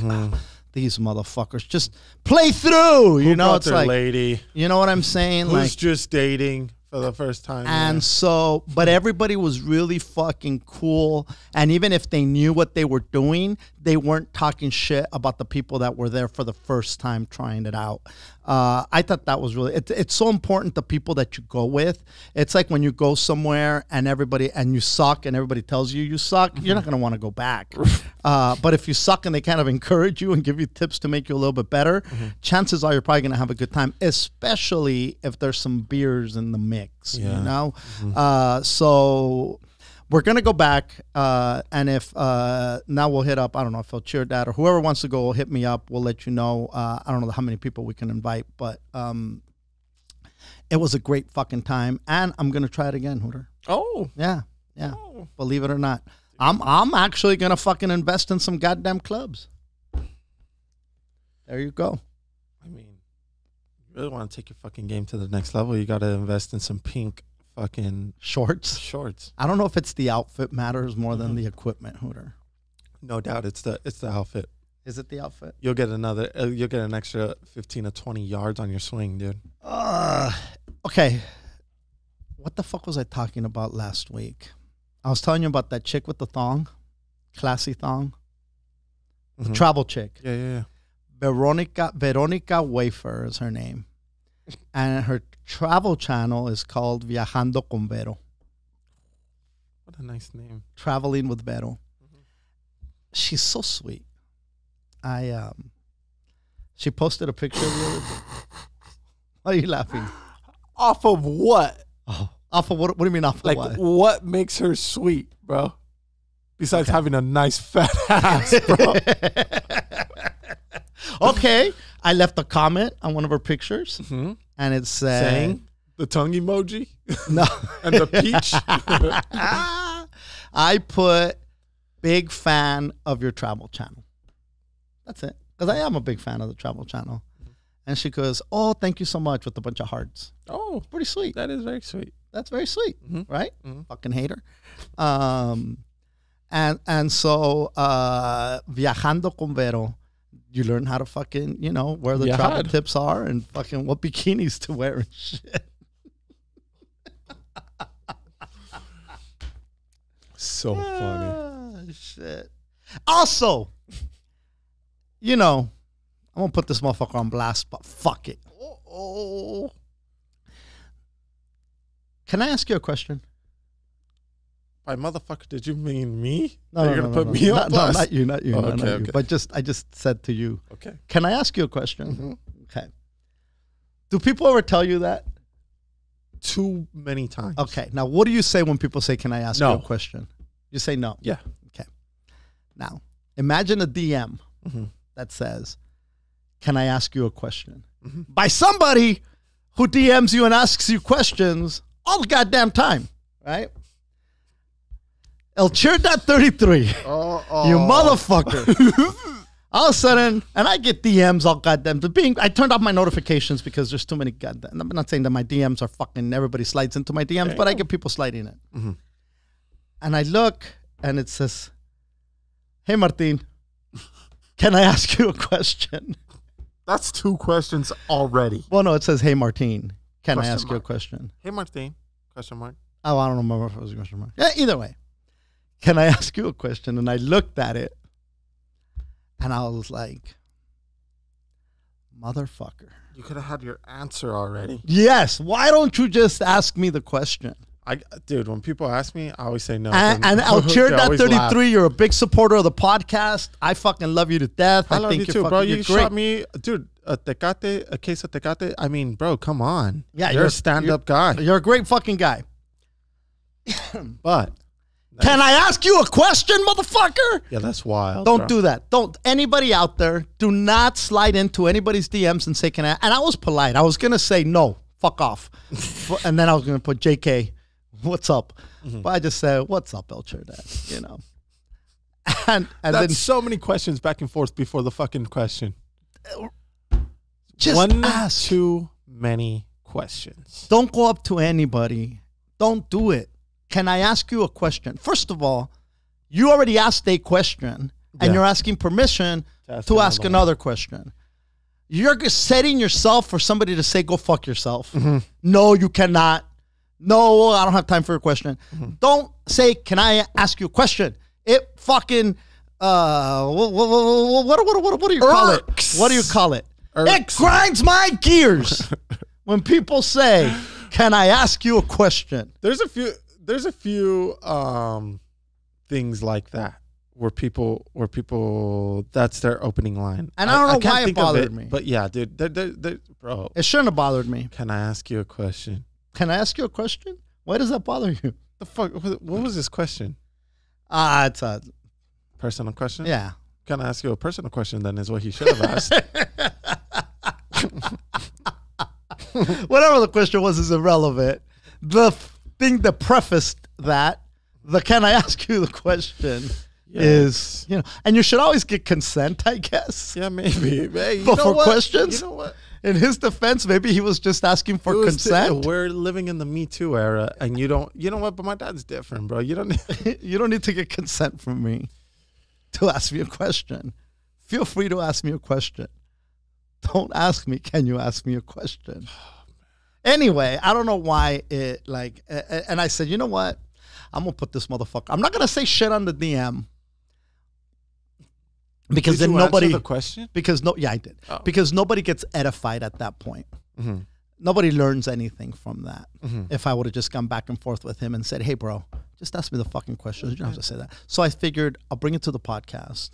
these motherfuckers just play through, you know? It's like, lady. You know what I'm saying? Who's Like just dating for the first time. And so, but everybody was really fucking cool. And even if they knew what they were doing, they weren't talking shit about the people that were there for the first time trying it out. I thought that was really, it's so important, the people that you go with. It's like when you go somewhere and you suck and everybody tells you suck, you're not going to want to go back. But if you suck and they kind of encourage you and give you tips to make you a little bit better, chances are you're probably going to have a good time, especially if there's some beers in the mix, you know? So we're going to go back, and if now we'll hit up, I don't know if I'll cheer dad or whoever wants to go will hit me up. We'll let you know. I don't know how many people we can invite, but it was a great fucking time, and I'm going to try it again, Hooter. Oh. Yeah. Oh. Believe it or not. I'm actually going to fucking invest in some goddamn clubs. There you go. I mean, you really want to take your fucking game to the next level, you got to invest in some pink fucking shorts. I don't know if it's the outfit matters more than the equipment, Hooter. No doubt, it's the outfit. Is it the outfit? You'll get an extra 15 to 20 yards on your swing, dude. Okay. What the fuck was I talking about last week? I was telling you about that chick with the thong, classy thong, the travel chick. Yeah. Veronica Wafer is her name, and her travel channel is called Viajando con Vero. What a nice name. Traveling with Vero. She's so sweet. She posted a picture of the other day. Why are you laughing? Off of what? Oh, off of what? What do you mean off of like what? What makes her sweet, bro? Besides having a nice fat ass, bro. Okay. I left a comment on one of her pictures, and it said, Saying the tongue emoji no. and the peach. I put big fan of your travel channel. That's it. Because I am a big fan of the travel channel. And she goes, oh, thank you so much, with a bunch of hearts. Oh, Pretty sweet. that is very sweet. That's very sweet, right? Mm-hmm. Fucking hater. And so Viajando con Vero, you learn how to fucking, where the travel tips are and fucking what bikinis to wear and shit. So funny. Shit. Also, I'm going to put this motherfucker on blast, but fuck it. Oh. Can I ask you a question? By motherfucker, did you mean me? No, You're going to put me on blast? No, not you, not okay. you. But I just said to you. Okay. Can I ask you a question? Okay. Do people ever tell you that? Too many times. Okay. Now, what do you say when people say, can I ask you No. a question? You say no. Yeah. Okay. Now, imagine a DM that says, can I ask you a question? By somebody who DMs you and asks you questions all the goddamn time, right? El Chirdat 33. You motherfucker. All of a sudden, and I get DMs all goddamn. I turned off my notifications because there's too many goddamn. I'm not saying that my DMs are fucking, everybody slides into my DMs, but I get people sliding in. And I look, and it says, hey, Martin, can I ask you a question? That's 2 questions already. Well, no, it says, hey, Martin, can I Question ask you a mark. question? Hey, Martin. Question mark. Oh, I don't remember if it was a question mark. Yeah, either way. Can I ask you a question? And I looked at it, and I was like, motherfucker. You could have had your answer already. Yes. Why don't you just ask me the question? Dude, when people ask me, I always say no. And El Chirdat 33, you're a big supporter of the podcast. I fucking love you to death. I love think you you're too, bro. you're You great. shot me, dude, a case of tecate. I mean, bro, come on. Yeah, you're a stand-up guy. You're a great fucking guy. But can I ask you a question, motherfucker? yeah, that's wild. Don't bro. do that. Don't. Anybody out there, do not slide into anybody's DMs and say, can I? And I was polite. I was going to say, no, fuck off. And then I was going to put, JK, what's up? But I just said, what's up, El Chirdat? And That's then so many questions back and forth before the fucking question. just One ask. too many questions. Don't go up to anybody. Don't do it. Can I ask you a question? First of all, you already asked a question, and Yeah. you're asking permission to ask another question. You're setting yourself for somebody to say, go fuck yourself. No, you cannot. No, I don't have time for a question. Don't say, can I ask you a question? It fucking, what do you call it? What do you call it? It grinds my gears when people say, can I ask you a question? There's a few things like that where people that's their opening line. And I don't know can't why it think of bothered me. But yeah, dude, bro. It shouldn't have bothered me. Can I ask you a question? Can I ask you a question? Why does that bother you? The fuck? What was this question? It's a, Personal question? yeah. Can I ask you a personal question? Then is what he should have asked. Whatever the question was is irrelevant. The thing that prefaced that, the can I ask you the question is, and you should always get consent, I guess. Yeah, maybe. Hey, you But know for what? questions? You know what? In his defense, maybe he was just asking for consent. We're living in the Me Too era, and you know what? But my dad's different, bro. You don't. You don't need to get consent from me to ask me a question. Feel free to ask me a question. Don't ask me, can you ask me a question? Anyway, I don't know why it and I said, you know what? I'm going to put this motherfucker. I'm not going to say shit on the DM. Because Did then you nobody. answer the question? I did. Oh. Because nobody gets edified at that point. Nobody learns anything from that. If I would have just gone back and forth with him and said, hey, bro, just ask me the fucking questions. You don't have to say that. So I figured I'll bring it to the podcast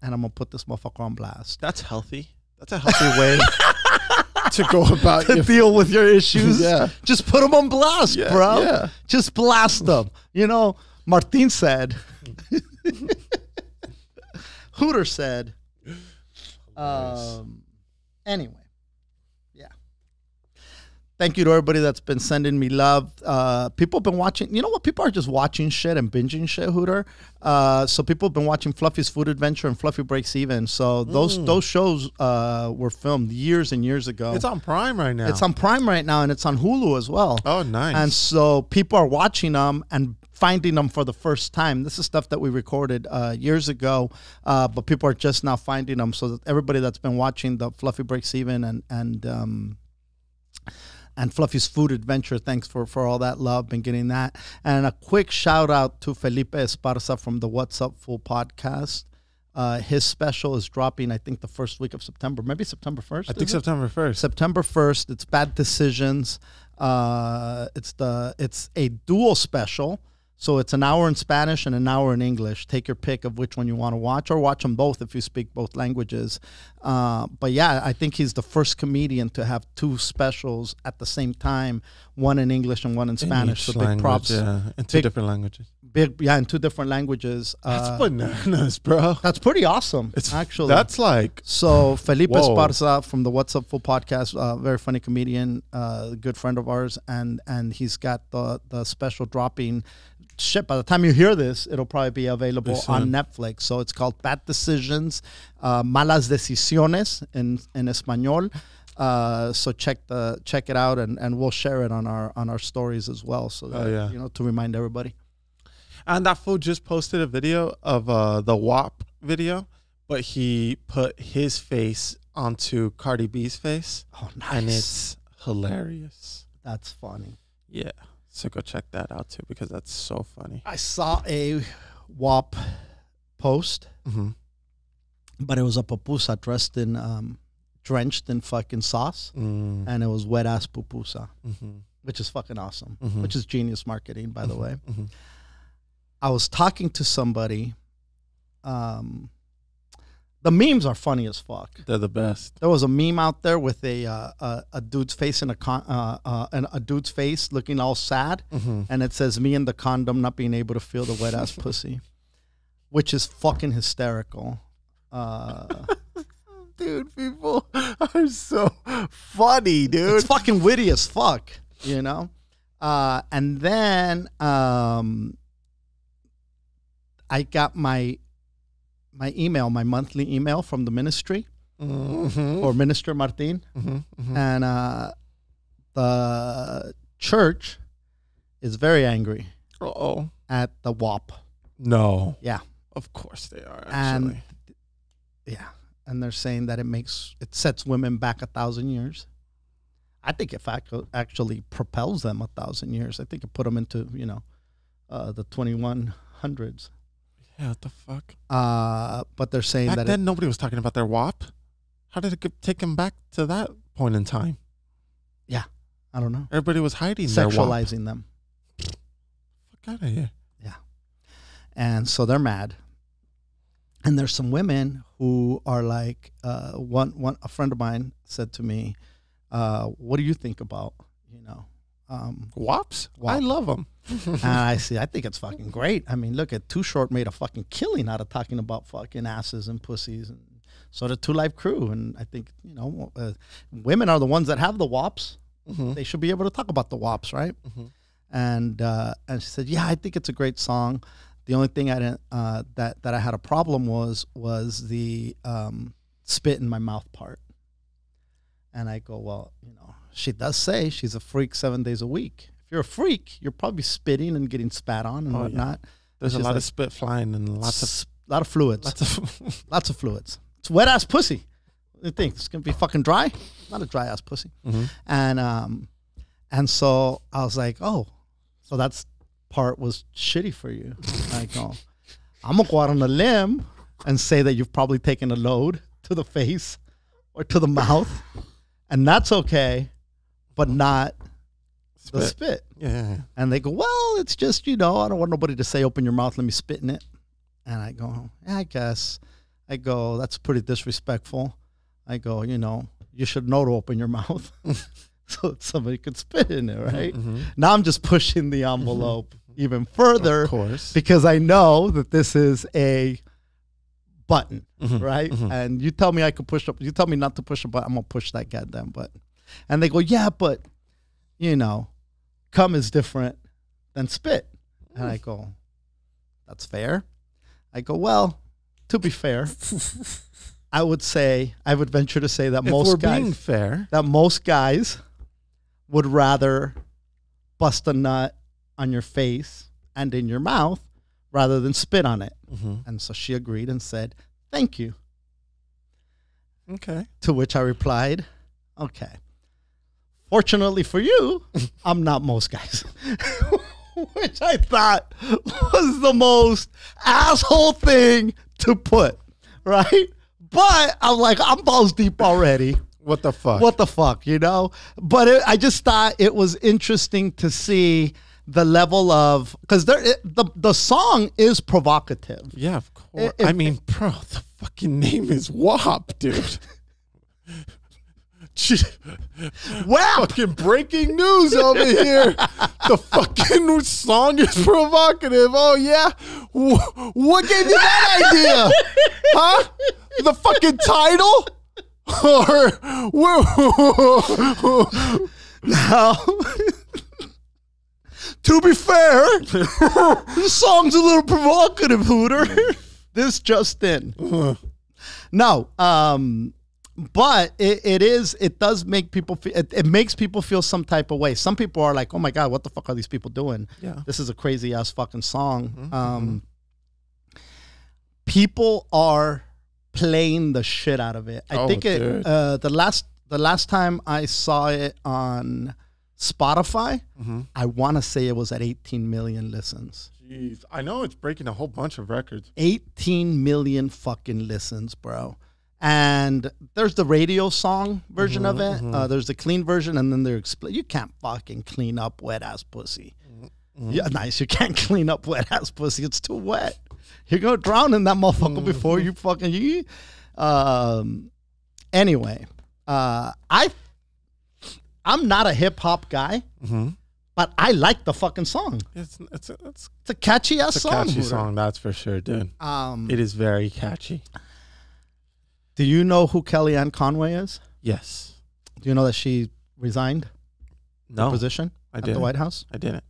and I'm going to put this motherfucker on blast. That's healthy. That's a healthy way to go about To your deal with your issues. Yeah. Just put them on blast, Yeah, bro. yeah. Just blast them. Martin said, Hooter said, Anyway, yeah. Thank you to everybody that's been sending me love. People have been watching. You know what? People are just watching shit and binging shit, Hooter. So people have been watching Fluffy's Food Adventure and Fluffy Breaks Even. So those shows were filmed years and years ago. It's on Prime right now. It's on Prime right now, and it's on Hulu as well. Oh, nice. And so people are watching them and finding them for the first time. This is stuff that we recorded years ago, but people are just now finding them. So that everybody that's been watching the Fluffy Breaks Even and Fluffy's Food Adventure, thanks for all that love, been getting that. And a quick shout out to Felipe Esparza from the What's Up Fool podcast. His special is dropping, I think, the first week of September, maybe September 1st. I think September 1st. September 1st. It's Bad Decisions. It's a dual special. So it's an hour in Spanish and an hour in English. Take your pick of which one you want to watch, or watch them both if you speak both languages. But yeah, I think he's the first comedian to have two specials at the same time, one in English and one in Spanish. So big props. Yeah, in two different languages. In two different languages. That's bananas, bro. That's pretty awesome, It's actually. That's like... So Felipe Whoa. Esparza from the What's Up Full podcast, very funny comedian, good friend of ours, and he's got the special dropping. Shit, by the time you hear this, it'll probably be available on Netflix. So it's called Bad Decisions, Malas Decisiones in Español. So check it out, and we'll share it on our stories as well. So that, you know, to remind everybody. And that fool just posted a video of the WAP video, but he put his face onto Cardi B's face. Oh, nice. And it's hilarious. That's funny. Yeah. So go check that out too, because that's so funny. I saw a WAP post, but it was a pupusa dressed in, drenched in fucking sauce, and it was wet ass pupusa, which is fucking awesome, which is genius marketing, by the way. I was talking to somebody. The memes are funny as fuck. They're the best. There was a meme out there with a dude's face in a dude's face looking all sad, and it says "me and the condom not being able to feel the wet ass pussy," which is fucking hysterical. Dude, people are so funny, dude. It's fucking witty as fuck, you know. And then I got my email, my monthly email from the ministry, or Minister Martin, and the church is very angry at the WAP. No. Yeah. Of course they are, actually. And they're saying that it sets women back 1,000 years. I think it actually propels them 1,000 years. I think it put them into, you know, the 2100s. Yeah, what the fuck? But they're saying back then nobody was talking about their WAP. How did it take them back to that point in time? Yeah, I don't know. Everybody was hiding their WAP. Sexualizing them. Fuck out of here. Yeah. And so they're mad. And there's some women who are like, a friend of mine said to me, what do you think about, you know, WAPs? WAP. I love them. And I think it's fucking great. I mean, look at Too Short made a fucking killing out of talking about fucking asses and pussies, and so did Two Live Crew. And I think, you know, women are the ones that have the WAPs. They should be able to talk about the WAPs, right? And she said, yeah, I think it's a great song. The only thing I didn't that I had a problem was the spit in my mouth part. And I go, well, you know, she does say she's a freak 7 days a week. If you're a freak, you're probably spitting and getting spat on and whatnot. Yeah. There's a lot of spit flying and lots of fluids. Lots of fluids. It's wet ass pussy. What do you think? It's gonna be fucking dry? Not a dry ass pussy. And so I was like, oh, so that's part was shitty for you. I go, I'm gonna go out on a limb and say that you've probably taken a load to the face or to the mouth, and that's okay, but not the spit. Yeah. And they go, well, it's just, you know, I don't want nobody to say, open your mouth, let me spit in it. And I go, yeah, I guess. I go, that's pretty disrespectful. I go, you know, you should know to open your mouth so somebody could spit in it, right? Now I'm just pushing the envelope even further, of course, because I know that this is a button, right? And you tell me I could push up. You tell me not to push a button. I'm gonna push that goddamn button. And they go, yeah, but cum is different than spit. And I go, that's fair. I go, well, to be fair, I would venture to say that most guys would rather bust a nut on your face and in your mouth rather than spit on it. And so she agreed and said, thank you. Okay. To which I replied, okay. Fortunately for you, I'm not most guys. Which I thought was the most asshole thing to put, right? But I'm like, I'm balls deep already. What the fuck? But I just thought it was interesting to see the level of, because the song is provocative. Yeah, of course. I mean, bro, the fucking name is WAP, dude. Wow! Fucking breaking news over here. The fucking song is provocative. Oh, yeah? What gave you that idea? Huh? The fucking title? Now, to be fair, this song's a little provocative, Hooter. This just in. No, but it does make people feel, it makes people feel some type of way. Some people are like, oh my God, what the fuck are these people doing? Yeah. This is a crazy ass fucking song. People are playing the shit out of it. I think the last time I saw it on Spotify, I want to say it was at 18 million listens. Jeez, I know it's breaking a whole bunch of records. 18 million fucking listens, bro. And there's the radio song version of it. There's the clean version, and then there's you can't fucking clean up wet ass pussy. Yeah, nice. You can't clean up wet ass pussy. It's too wet. You're gonna drown in that motherfucker before you fucking. Anyway, I'm not a hip hop guy, but I like the fucking song. It's a catchy ass song. Catchy song, that's for sure, dude. It is very catchy. Do you know who Kellyanne Conway is? Yes. Do you know that she resigned her position at the White House? I didn't.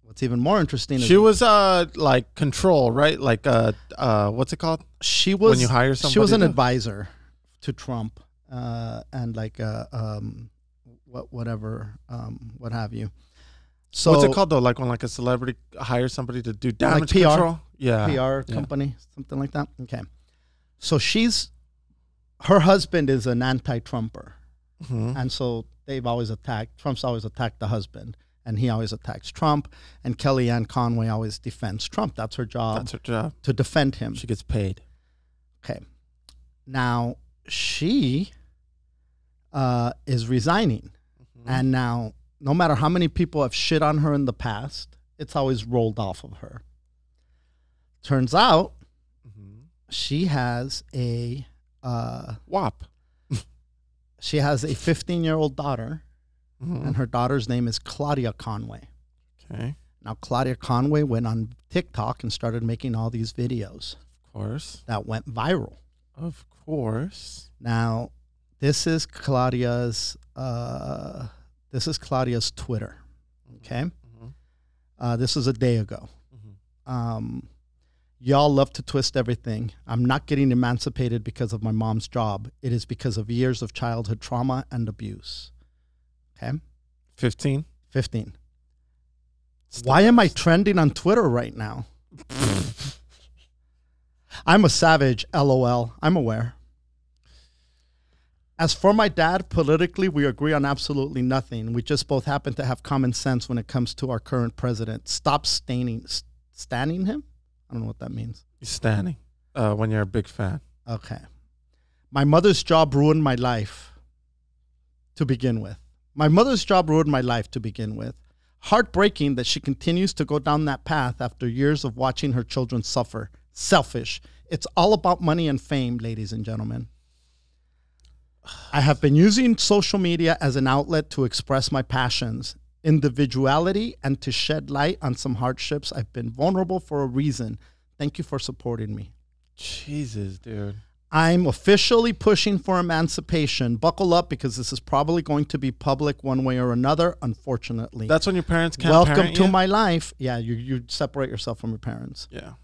What's even more interesting is she was like control, right? Like what's it called? She was when you hire somebody. She was an advisor to Trump, and like what have you. So what's it called though? Like when like a celebrity hires somebody to do damage like PR, control? Yeah. PR company, something like that. Okay. So her husband is an anti-Trumper. And so Trump's always attacked the husband, and he always attacks Trump, and Kellyanne Conway always defends Trump. That's her job. That's her job. To defend him. She gets paid. Okay. Now, she is resigning. And now, no matter how many people have shit on her in the past, it's always rolled off of her. Turns out, she has a WAP. She has a 15-year-old daughter, and her daughter's name is Claudia Conway. Okay. Now, Claudia Conway went on TikTok and started making all these videos. Of course. That went viral. Of course. Now, this is Claudia's Twitter. Okay. This is a day ago. Y'all love to twist everything. I'm not getting emancipated because of my mom's job. It is because of years of childhood trauma and abuse. Okay? 15. Why am I trending on Twitter right now? I'm a savage, LOL. I'm aware. As for my dad, politically, we agree on absolutely nothing. We just both happen to have common sense when it comes to our current president. Stop standing him? I don't know what that means. Standing. When you're a big fan. Okay. My mother's job ruined my life to begin with. Heartbreaking that she continues to go down that path after years of watching her children suffer. Selfish. It's all about money and fame, ladies and gentlemen. I have been using social media as an outlet to express my passions, individuality, and to shed light on some hardships. I've been vulnerable for a reason. Thank you for supporting me. Jesus, dude. I'm officially pushing for emancipation. Buckle up, because this is probably going to be public one way or another, unfortunately. That's when your parents can't Welcome parent to you? my life. Yeah, you separate yourself from your parents. Yeah.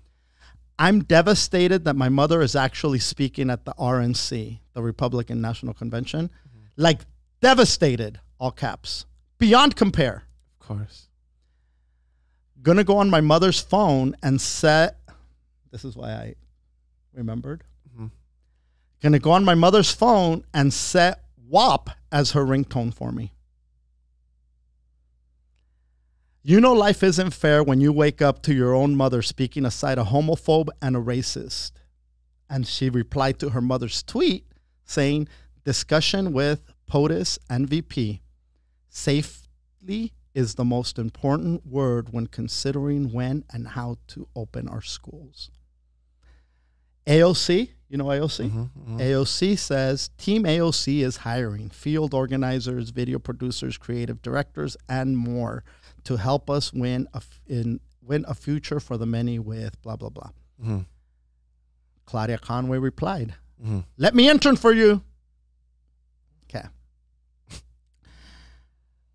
I'm devastated that my mother is actually speaking at the RNC, the Republican National Convention. Like, devastated, all caps. Beyond compare. Of course. Gonna go on my mother's phone and set, this is why I remembered. Gonna go on my mother's phone and set WAP as her ringtone for me. You know life isn't fair when you wake up to your own mother speaking aside a homophobe and a racist. And she replied to her mother's tweet saying, discussion with POTUS and VP. Safely is the most important word when considering when and how to open our schools. AOC, you know AOC? AOC says, Team AOC is hiring field organizers, video producers, creative directors, and more to help us win a future for the many with blah, blah, blah. Claudia Conway replied, let me intern for you. Okay.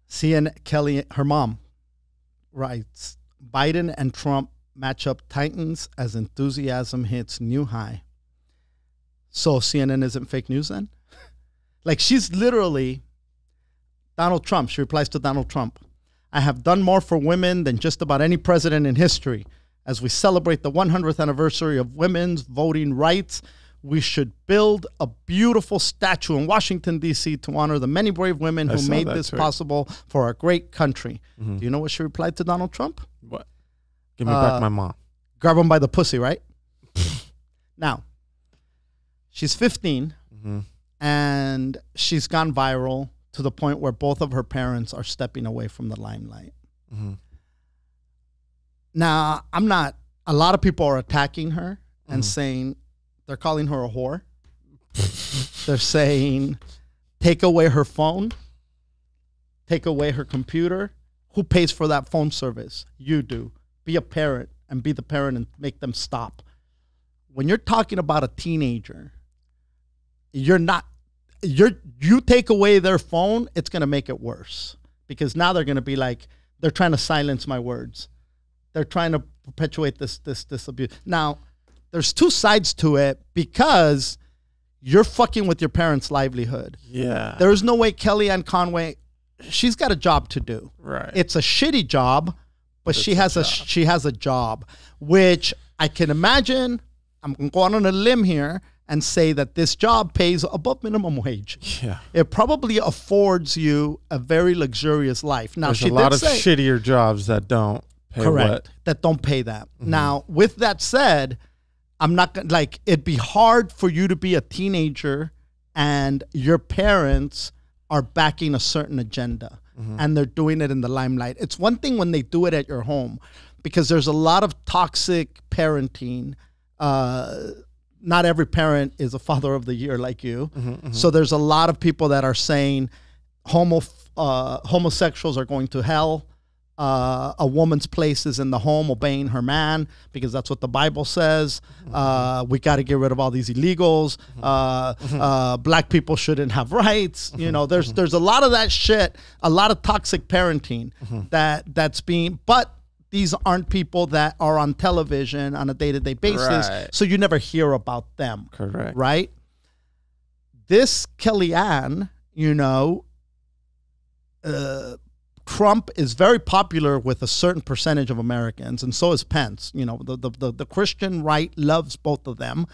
CNN Kelly, her mom, writes, Biden and Trump matchup tightens as enthusiasm hits new high. So CNN isn't fake news then? Like, she's literally Donald Trump. She replies to Donald Trump. I have done more for women than just about any president in history. As we celebrate the 100th anniversary of women's voting rights, we should build a beautiful statue in Washington, D.C. to honor the many brave women who made this possible for our great country. Do you know what she replied to Donald Trump? What? Give me back my mom. Grab him by the pussy, right? Now, she's 15, and she's gone viral to the point where both of her parents are stepping away from the limelight. Now, a lot of people are attacking her and saying, they're calling her a whore. They're saying, take away her phone, take away her computer. Who pays for that phone service? You do. Be a parent and be the parent and make them stop. When you're talking about a teenager, you take away their phone, it's going to make it worse, because now they're going to be like, they're trying to silence my words. They're trying to perpetuate this abuse. Now, there's two sides to it, because you're fucking with your parents' livelihood. Yeah. There's no way Kellyanne Conway, she's got a job to do. Right. It's a shitty job, but she has a job, which I can imagine. I'm going on a limb here and say that this job pays above minimum wage. Yeah. It probably affords you a very luxurious life. Now, There's a lot of shittier jobs that don't pay. Correct. That don't pay that. Now, with that said, I'm not gonna, like, it'd be hard for you to be a teenager and your parents are backing a certain agenda and they're doing it in the limelight. It's one thing when they do it at your home, because there's a lot of toxic parenting. Not every parent is a father of the year like you. So there's a lot of people that are saying homosexuals are going to hell. A woman's place is in the home, obeying her man, because that's what the Bible says. We got to get rid of all these illegals. Black people shouldn't have rights. You know, there's a lot of that shit, a lot of toxic parenting that's being, but these aren't people that are on television on a day-to-day basis, so you never hear about them. Correct. Right? This Kellyanne, you know, Trump is very popular with a certain percentage of Americans, and so is Pence. You know, the Christian right loves both of them,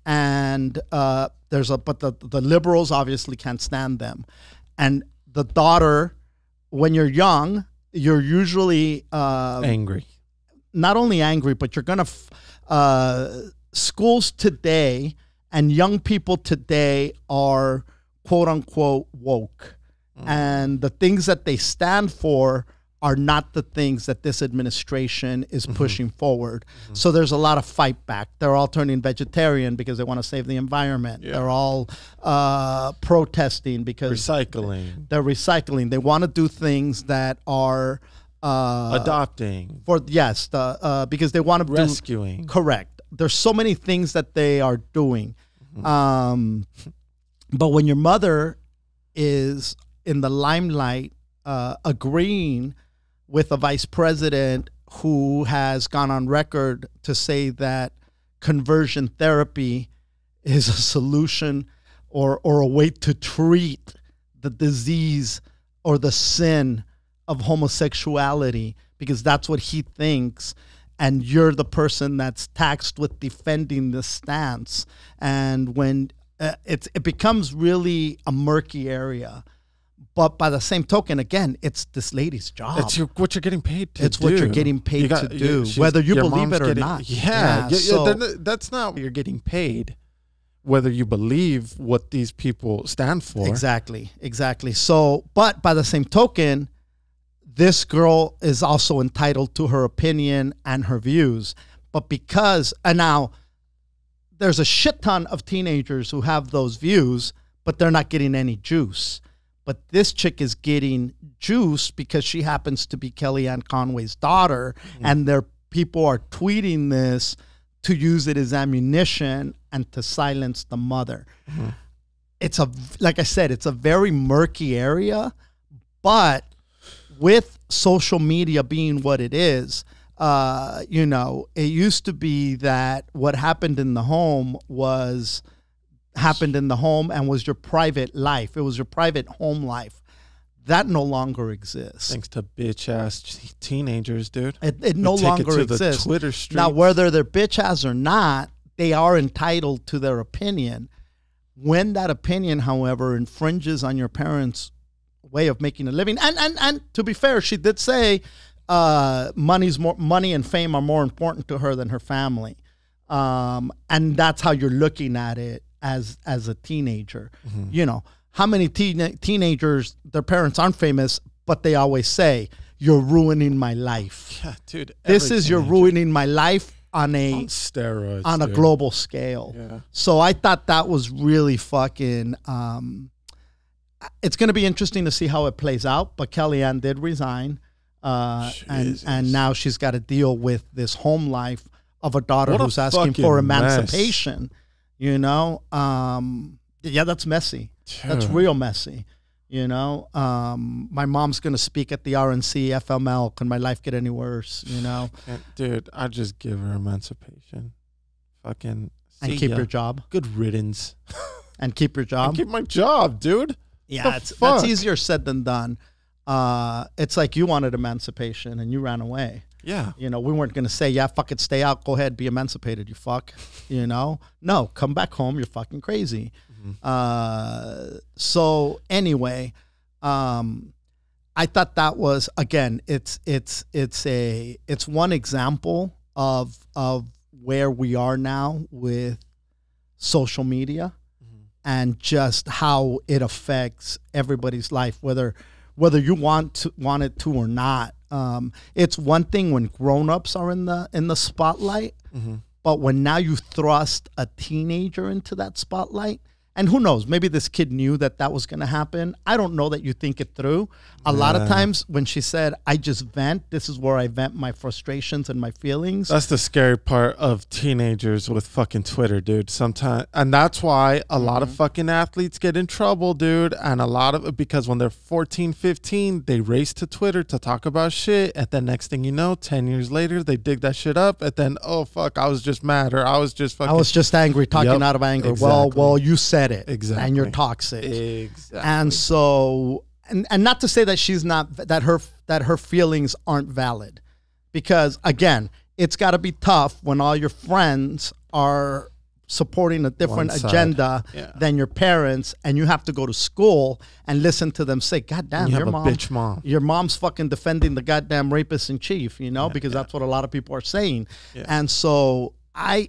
and but the liberals obviously can't stand them. And the daughter, when you're young, you're usually angry. Not only angry, but you're gonna schools today and young people today are quote unquote woke. And the things that they stand for are not the things that this administration is pushing forward. So there's a lot of fight back. They're all turning vegetarian because they want to save the environment. They're all protesting because recycling. They're recycling. They want to do things that are adopting. Because they want to rescuing. Correct. there's so many things that they are doing. But when your mother is in the limelight, agreeing with a vice president who has gone on record to say that conversion therapy is a solution or a way to treat the disease or the sin of homosexuality, because that's what he thinks, and you're the person that's taxed with defending this stance. And when it becomes really a murky area. But by the same token, again, it's this lady's job. It's what you're getting paid to do. It's what you're getting paid to do, whether you believe it or not. Yeah, that's not what you're getting paid, whether you believe what these people stand for. Exactly. So, but by the same token, this girl is also entitled to her opinion and her views. But because, and now there's a shit ton of teenagers who have those views, but they're not getting any juice. But this chick is getting juice because she happens to be Kellyanne Conway's daughter, and their people are tweeting this to use it as ammunition and to silence the mother. It's like I said, it's a very murky area, but with social media being what it is, it used to be that what happened in the home happened in the home and was your private life. It was your private home life. That no longer exists. Thanks to bitch ass teenagers, dude. It no longer exists. The Twitter streets. Now, whether they're bitch ass or not, they are entitled to their opinion. When that opinion, however, infringes on your parents' way of making a living, and to be fair, she did say money and fame are more important to her than her family, and that's how you're looking at it as a teenager. How many teenagers, their parents aren't famous, but they always say, "You're ruining my life." Yeah, dude. This is you're ruining my life on steroids, on a global scale. Yeah. So I thought that was really fucking. It's going to be interesting to see how it plays out. But Kellyanne did resign, and now she's got to deal with this home life of a daughter who's asking for emancipation. Yeah, that's messy. Dude. That's real messy. My mom's going to speak at the RNC FML. Can my life get any worse? Dude, I'd just give her emancipation. Fucking and keep your job. Good riddance. And keep your job. And keep my job, dude. Yeah, that's easier said than done. It's like you wanted emancipation and you ran away. Yeah. We weren't going to say, yeah, fuck it, stay out, go ahead, be emancipated, you fuck. No, come back home, you're fucking crazy. So anyway, I thought that was, again, it's one example of where we are now with social media and just how it affects everybody's life, whether you want it to or not. It's one thing when grown-ups are in the spotlight, but when now you thrust a teenager into that spotlight, and who knows, maybe this kid knew that was going to happen. I don't know that you think it through. A lot of times when she said, I just vent, this is where I vent my frustrations and my feelings. That's the scary part of teenagers with fucking Twitter, dude. Sometimes, and that's why a lot of fucking athletes get in trouble, dude. And a lot of it, because when they're 14, 15, they race to Twitter to talk about shit. And then next thing you know, 10 years later, they dig that shit up. And then, oh, fuck, I was just mad, or I was just fucking. I was just angry, talking out of anger. Exactly. Well, you said it. Exactly. And you're toxic. Exactly. And so, and not to say that she's not, that her feelings aren't valid, because again, it's got to be tough when all your friends are supporting a different agenda than your parents, and you have to go to school and listen to them say, God damn, your mom, bitch mom. Your mom's fucking defending the goddamn rapist in chief, because that's what a lot of people are saying. Yeah. And so I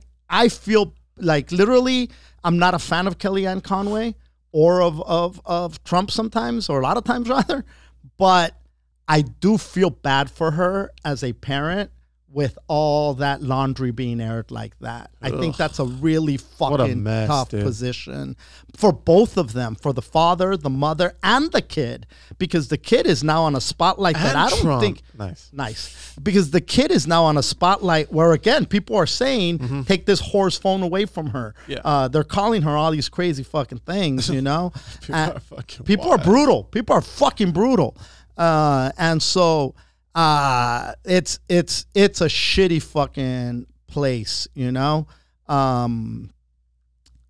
feel like literally I'm not a fan of Kellyanne Conway or of Trump sometimes, or a lot of times rather, but I do feel bad for her as a parent with all that laundry being aired like that. I think that's a really fucking mess, tough dude. position for both of them, for the father, the mother, and the kid, because the kid is now on a spotlight that And I don't Trump. think Nice. because the kid is now on a spotlight where, again, people are saying, take this whore's phone away from her. Yeah. They're calling her all these crazy fucking things, you know? People are fucking people wild. are brutal. People are fucking brutal. And so it's a shitty fucking place, you know?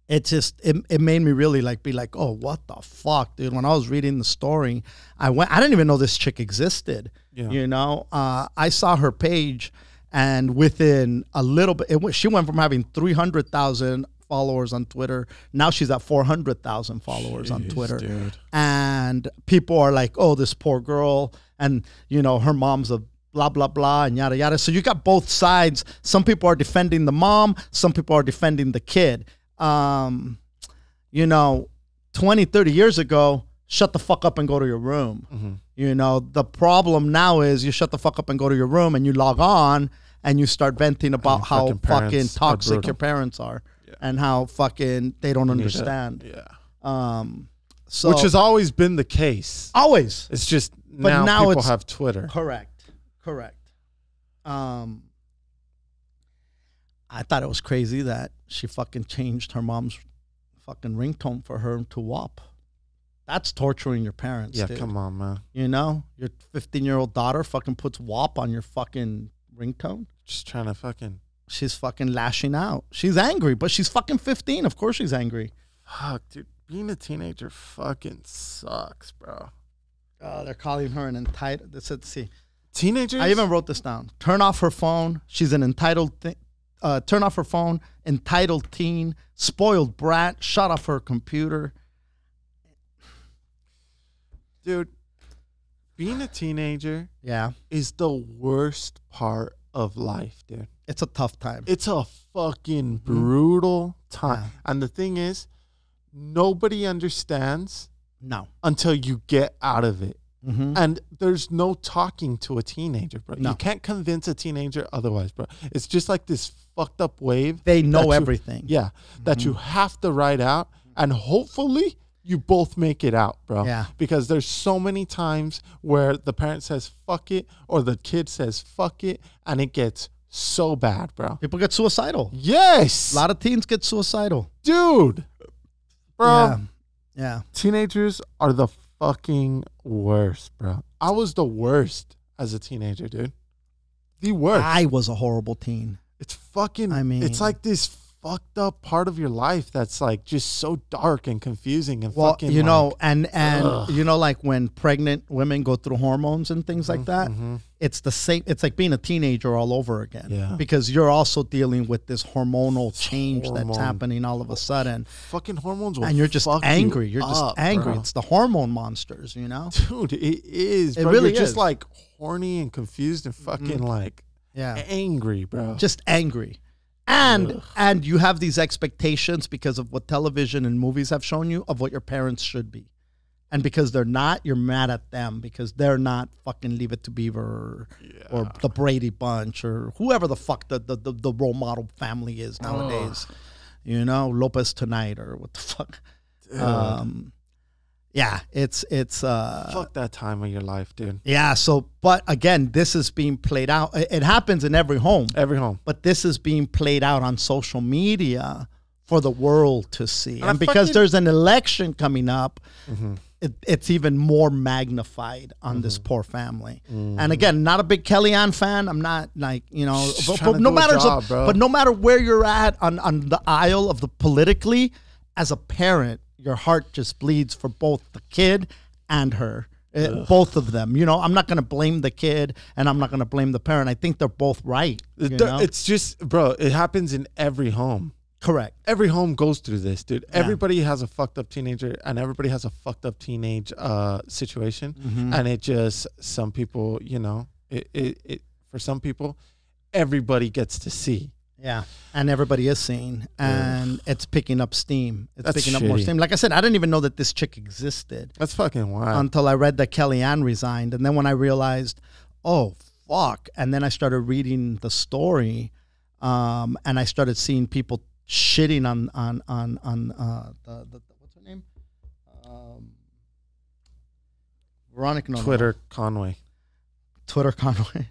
It made me really like be like, oh, what the fuck, dude? When I was reading the story, I didn't even know this chick existed. Yeah. You know, I saw her page, and within a little bit, she went from having 300,000 followers on Twitter. Now she's at 400,000 followers on Twitter. Dude. And people are like, oh, this poor girl, and you know, her mom's a blah, blah, blah, and yada, yada. So you got both sides. Some people are defending the mom. Some people are defending the kid. You know, 20, 30 years ago, shut the fuck up and go to your room. You know, the problem now is you shut the fuck up and go to your room and you log on and you start venting about how fucking toxic your parents are and how fucking they don't understand. So, which has always been the case. Always. It's just But now people it's- have Twitter. Correct. I thought it was crazy that she fucking changed her mom's fucking ringtone for her to WAP. That's torturing your parents, Yeah, dude. come on, man. You know, your 15-year-old daughter fucking puts WAP on your fucking ringtone. Just trying to fucking... She's fucking lashing out. She's angry, but she's fucking 15. Of course she's angry. Fuck, dude. Being a teenager fucking sucks, bro. They're calling her an entitled... Let's see. Teenagers? I even wrote this down. Turn off her phone. She's an entitled... turn off her phone. Entitled teen. Spoiled brat. Shut off her computer. Dude, being a teenager Yeah. is the worst part of life, dude. It's a tough time. It's a fucking brutal time. Yeah. And the thing is, nobody understands No. until you get out of it. Mm-hmm. And there's no talking to a teenager, bro. No. You can't convince a teenager otherwise, bro. It's just like this fucked up wave. They know that you- everything. Yeah. That you have to ride out. And hopefully you both make it out, bro. Yeah. Because there's so many times where the parent says, fuck it, or the kid says, fuck it, and it gets so bad, bro. People get suicidal. Yes. A lot of teens get suicidal. Dude. Bro. Yeah. Yeah. Teenagers are the fucking worst, bro. I was the worst as a teenager, dude. The worst. I was a horrible teen. It's fucking, I mean- it's like this fucked up part of your life that's like just so dark and confusing and Well, fucking you know, like, and ugh. you know, like when pregnant women go through hormones and things like that, it's the same. It's like being a teenager all over again. Yeah. Because you're also dealing with this hormonal change that's hormone. happening all of a sudden, fucking hormones will and you're just fuck angry. you You're just up, angry. bro. It's the hormone monsters, you know. Dude, it is. It Bro. really You're just is. like horny and confused and fucking like Yeah. angry, bro. Just angry. And you have these expectations because of what television and movies have shown you of what your parents should be. And because they're not, you're mad at them because they're not fucking Leave It to Beaver or the Brady Bunch or whoever the fuck the role model family is nowadays. You know, Lopez Tonight or what the fuck. Yeah, it's fuck that time of your life, dude. yeah, so but again, this is being played out. It happens in every home. Every home. But this is being played out on social media for the world to see. I And because fucking- there's an election coming up, it's even more magnified on this poor family. And again, not a big Kellyanne fan. I'm not like, you know, trying to no do a matter job, bro. but no matter where you're at on the aisle of the politically, as a parent, your heart just bleeds for both the kid and her. Both of them. You know, I'm not going to blame the kid and I'm not going to blame the parent. I think they're both right. You know? It's just, bro, it happens in every home. Correct. Every home goes through this, dude. Everybody has a fucked up teenager and everybody has a fucked up teenage situation. And it just, some people, you know, it for some people, everybody gets to see. Yeah. And everybody is seeing. And it's picking up steam. It's That's picking up more shitty. steam. Like I said, I didn't even know that this chick existed That's fucking wild. until I read that Kellyanne resigned. And then when I realized, oh, fuck? And then I started reading the story, and I started seeing people shitting on the what's her name? Veronica. No, Twitter Conway. Twitter Conway.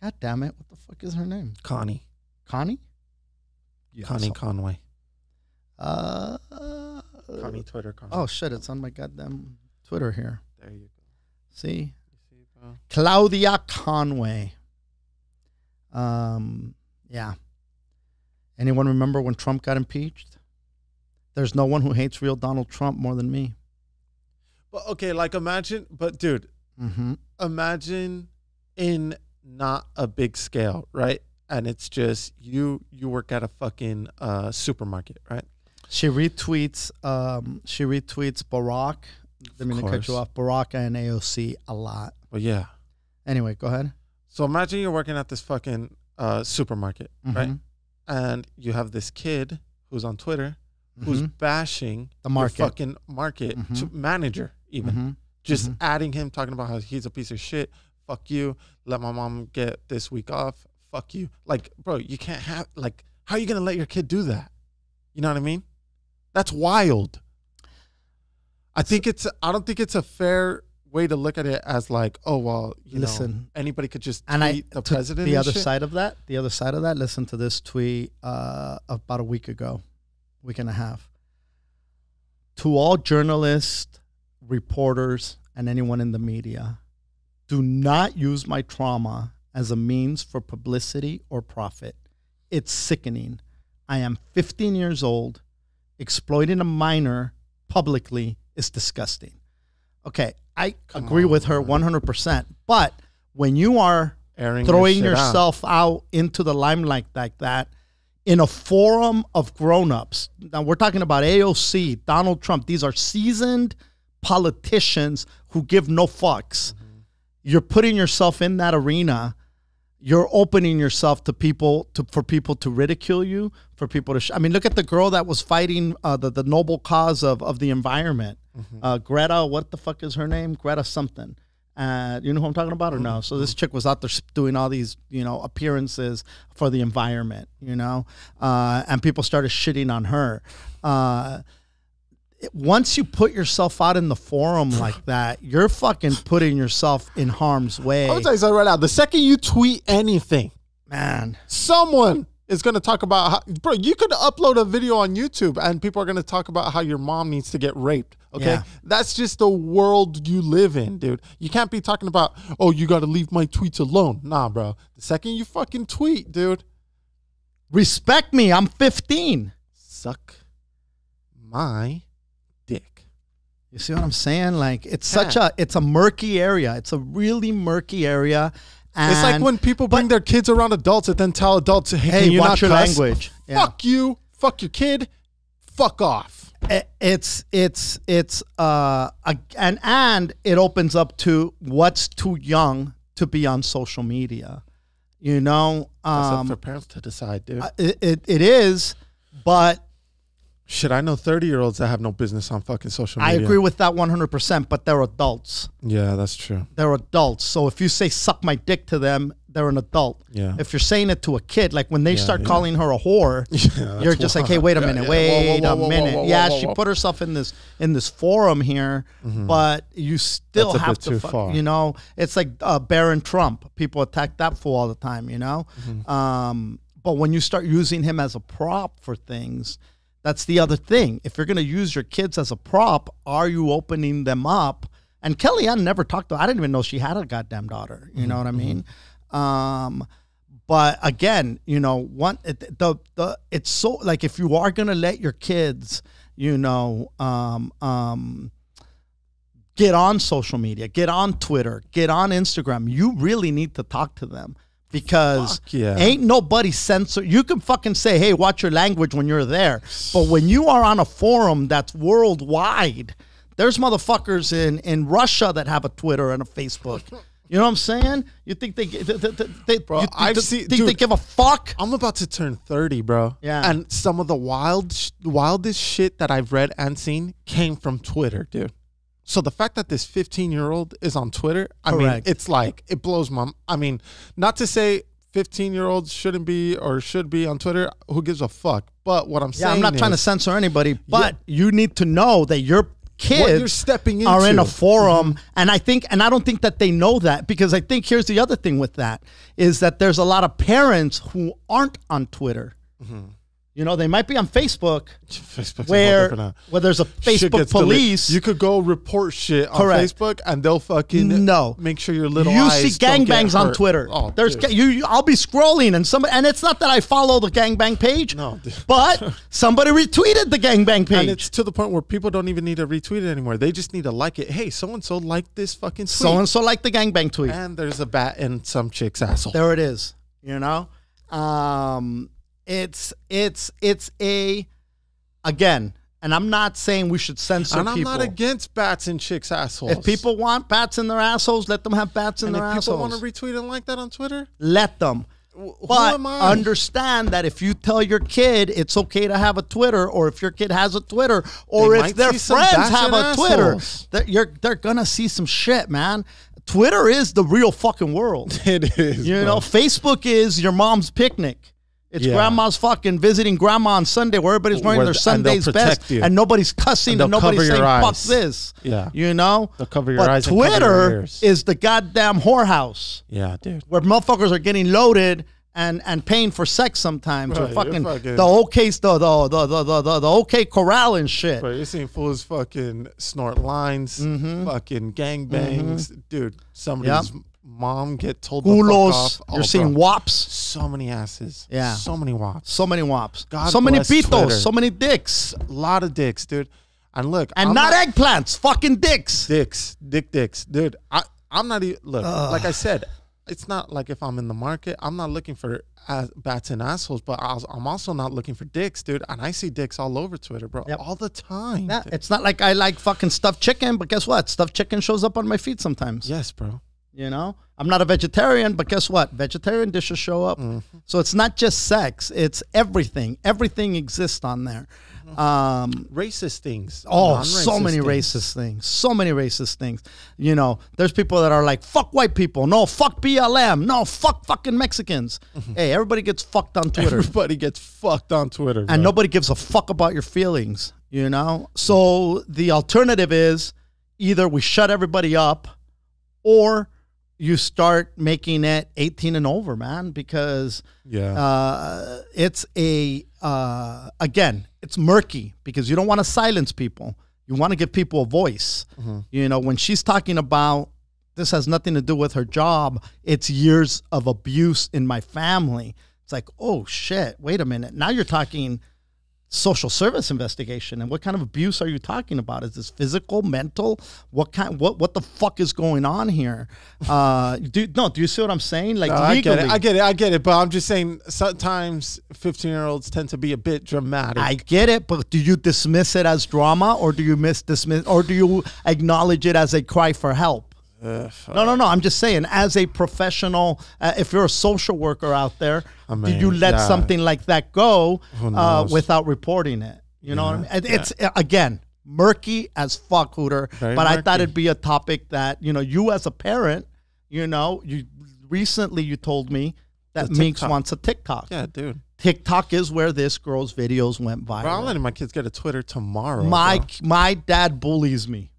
God damn it! What the fuck is her name? Connie. Connie. Connie Conway. Connie Twitter Conway. Oh shit! It's on my goddamn Twitter here. There you go. See, You see, bro? Claudia Conway. Yeah. Anyone remember when Trump got impeached? There's no one who hates real Donald Trump more than me. But okay, like imagine, but dude, imagine in not a big scale, right? And it's just you work at a fucking supermarket, right? She retweets Barack. Didn't mean to cut you off. Barack and AOC a lot. But yeah. Anyway, go ahead. So imagine you're working at this fucking supermarket, right? And you have this kid who's on Twitter who's bashing the market, your fucking market to manager, even just adding him, talking about how he's a piece of shit. Fuck you. Let my mom get this week off. Fuck you. Like, bro, you can't have, like, how are you going to let your kid do that? You know what I mean? That's wild. I don't think it's a fair way to look at it as like, oh, well, you know, anybody could just tweet the president. The other side of that, listen to this tweet about a week ago, week and a half. To all journalists, reporters, and anyone in the media, do not use my trauma as a means for publicity or profit. It's sickening. I am 15 years old. Exploiting a minor publicly is disgusting. Okay, I agree with her 100%. But when you are throwing yourself out into the limelight like that in a forum of grown-ups, now we're talking about AOC, Donald Trump, these are seasoned politicians who give no fucks. You're putting yourself in that arena. You're opening yourself to people for people to ridicule you, for people to. I mean, look at the girl that was fighting the noble cause of the environment. Greta, what the fuck is her name? Greta something. You know who I'm talking about or no? So this chick was out there doing all these, you know, appearances for the environment, you know, and people started shitting on her. Once you put yourself out in the forum like that, you're fucking putting yourself in harm's way. I'll tell you something right now. The second you tweet anything, man, someone is going to talk about how, bro, you could upload a video on YouTube and people are going to talk about how your mom needs to get raped. Okay. Yeah. That's just the world you live in, dude. You can't be talking about, oh, you got to leave my tweets alone. Nah, bro. The second you fucking tweet, dude. Respect me. I'm 15. Suck my dick. You see what I'm saying? Like, it's it's a murky area. It's a really murky area. And it's like when people bring their kids around adults and then tell adults, hey, can you watch not your cuss? Language. Yeah. Fuck you. Fuck your kid. Fuck off. And it opens up to what's too young to be on social media. You know, that's up for parents to decide, dude. It is, but shit, I know 30-year-olds that have no business on fucking social media. I agree with that 100%, but they're adults. Yeah, that's true. They're adults. So if you say suck my dick to them, they're an adult. Yeah. If you're saying it to a kid, like when they start calling her a whore, you're just like, hey, wait a minute, wait a minute. Yeah, she put herself in this forum here, but you still have to, you know, it's like Barron Trump. People attack that fool all the time, you know? But when you start using him as a prop for things, that's the other thing. If you're going to use your kids as a prop, are you opening them up? And Kellyanne never talked to, I didn't even know she had a goddamn daughter. You know what I mean? But again, you know, it's so like, if you are going to let your kids, you know, get on social media, get on Twitter, get on Instagram, you really need to talk to them. Because ain't nobody censor. You can fucking say, hey, watch your language when you're there. But when you are on a forum that's worldwide, there's motherfuckers in Russia that have a Twitter and a Facebook. You know what I'm saying? You think they give a fuck? I'm about to turn 30, bro. Yeah. And some of the wildest shit that I've read and seen came from Twitter, dude. So the fact that this 15-year-old is on Twitter, I mean, Correct. it's like, it blows my, I mean, not to say 15-year-olds shouldn't be or should be on Twitter. Who gives a fuck? But what I'm saying I'm not trying to censor anybody, but you need to know that your what you're kids stepping into are in a forum. And I don't think that they know that, because I think here's the other thing with that is that there's a lot of parents who aren't on Twitter. You know, they might be on Facebook, Facebook's where there's a Facebook police. You could go report shit on Correct. Facebook, and they'll fucking make sure your little You eyes see don't get gangbangs on hurt. Twitter. Oh, there's dude. I'll be scrolling and it's not that I follow the gangbang page. No, dude. But somebody retweeted the gangbang page. And it's to the point where people don't even need to retweet it anymore. They just need to like it. Hey, so and so liked this fucking tweet. So and so liked the gangbang tweet. And there's a bat in some chick's asshole. There it is. You know, it's a, again, and I'm not saying we should censor And I'm people. not against bats in chicks' assholes. If people want bats in their assholes, let them have bats in and their if people assholes. want to retweet and like that on Twitter, Let them. who But am I? understand that if you tell your kid it's okay to have a Twitter, or if your kid has a Twitter, or They if might their see some friends bats have and a Twitter, assholes. they're gonna see some shit, man. Twitter is the real fucking world. it is. You bro. know, Facebook is your mom's picnic. It's Yeah. grandma's fucking visiting grandma on Sunday, where everybody's wearing Where their and they'll Sunday's protect best, you. and nobody's cussing, And and they'll nobody's cover your saying "fuck eyes. this." Yeah. You know, They'll cover your but eyes and cover your Twitter ears. is the goddamn whorehouse Yeah, dude. where motherfuckers are getting loaded and paying for sex sometimes, or Right, fucking you're fucking- the OK the OK Corral and shit. But you're seeing fools fucking snort lines, fucking gangbangs. Dude, somebody's mom get told to fuck Gulos, off. Oh, you're seeing bro. wops, So many asses. Yeah. So many wops. so many wops, God so many bless pitos, Twitter. so many dicks, A lot of dicks, dude. And look, and I'm not eggplants, fucking dicks. dicks, dicks, dude. I'm not even look. Like I said, it's not like if I'm in the market, I'm not looking for bats and assholes, but I'm also not looking for dicks, dude. And I see dicks all over Twitter, bro, Yep. all the time. Yeah, dude. it's not like I like fucking stuffed chicken, but guess what? Stuffed chicken shows up on my feed sometimes. Yes, bro. You know, I'm not a vegetarian, but guess what? Vegetarian dishes show up. So it's not just sex; it's everything. Everything exists on there. Racist things. Oh, so non-racist many things. racist things. So many racist things. You know, there's people that are like, fuck white people. No, fuck BLM. No, fuck fucking Mexicans. Hey, everybody gets fucked on Twitter. Everybody gets fucked on Twitter, bro. And nobody gives a fuck about your feelings, you know? So the alternative is either we shut everybody up, or you start making it 18 and over, man, because it's again, it's murky, because you don't want to silence people. You want to give people a voice. You know, when she's talking about this has nothing to do with her job, it's years of abuse in my family. It's like, oh shit, wait a minute. Now you're talking social service investigation, and what kind of abuse are you talking about? Is this physical, mental? What the fuck is going on here? Do you see what I'm saying? Like, legally, I get it. But I'm just saying, sometimes 15-year-olds tend to be a bit dramatic. I get it, but do you dismiss it as drama, or do you or do you acknowledge it as a cry for help? No. I'm just saying, as a professional, if you're a social worker out there, do you let something like that go without reporting it? You know what I mean? It's, again, murky as fuck, Hooter. Very but murky. I thought it'd be a topic that, you know, you as a parent, you know, you told me that Minx wants a TikTok. Yeah, dude. TikTok is where this girl's videos went viral. Bro, I'm letting my kids get a Twitter tomorrow. My dad bullies me.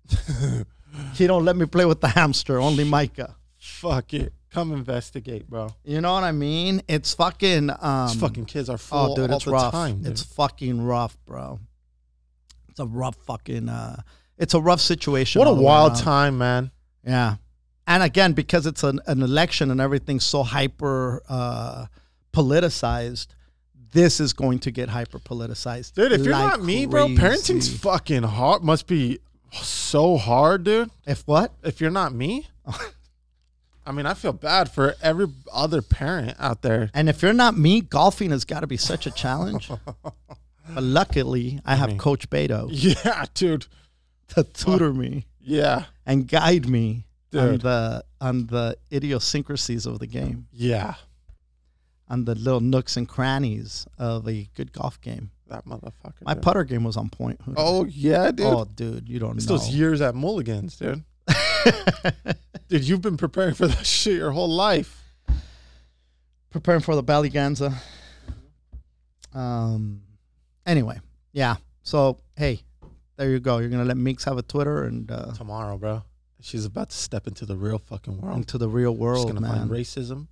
He don't let me play with the hamster, only Micah. Fuck it. Come investigate, bro. You know what I mean? It's fucking These fucking kids are full dude, all it's the rough. time, dude. It's fucking rough, bro. It's a rough fucking it's a rough situation. What a all the way wild around. time, man. Yeah. And again, because it's an election and everything's so hyper politicized, this is going to get hyper politicized. Dude, if you're like not me, bro, crazy. parenting's fucking hard. Must be so hard, dude. If what? If you're not me, I mean, I feel bad for every other parent out there. And if you're not me, golfing has got to be such a challenge. But luckily, I have Coach Beto Yeah, dude. to tutor me Yeah, and guide me Dude. on the idiosyncrasies of the game, yeah. on the little nooks and crannies of a good golf game. That motherfucker. My dude. putter game was on point. Hooter. Oh yeah, dude. Oh, dude, you don't It's know. those years at Mulligan's, dude. Dude, you've been preparing for that shit your whole life. Preparing for the Ballyganza. Anyway, yeah. So hey, there you go. You're gonna let Meeks have a Twitter and Tomorrow, bro. She's about to step into the real fucking world. into the real world, She's gonna man. find racism.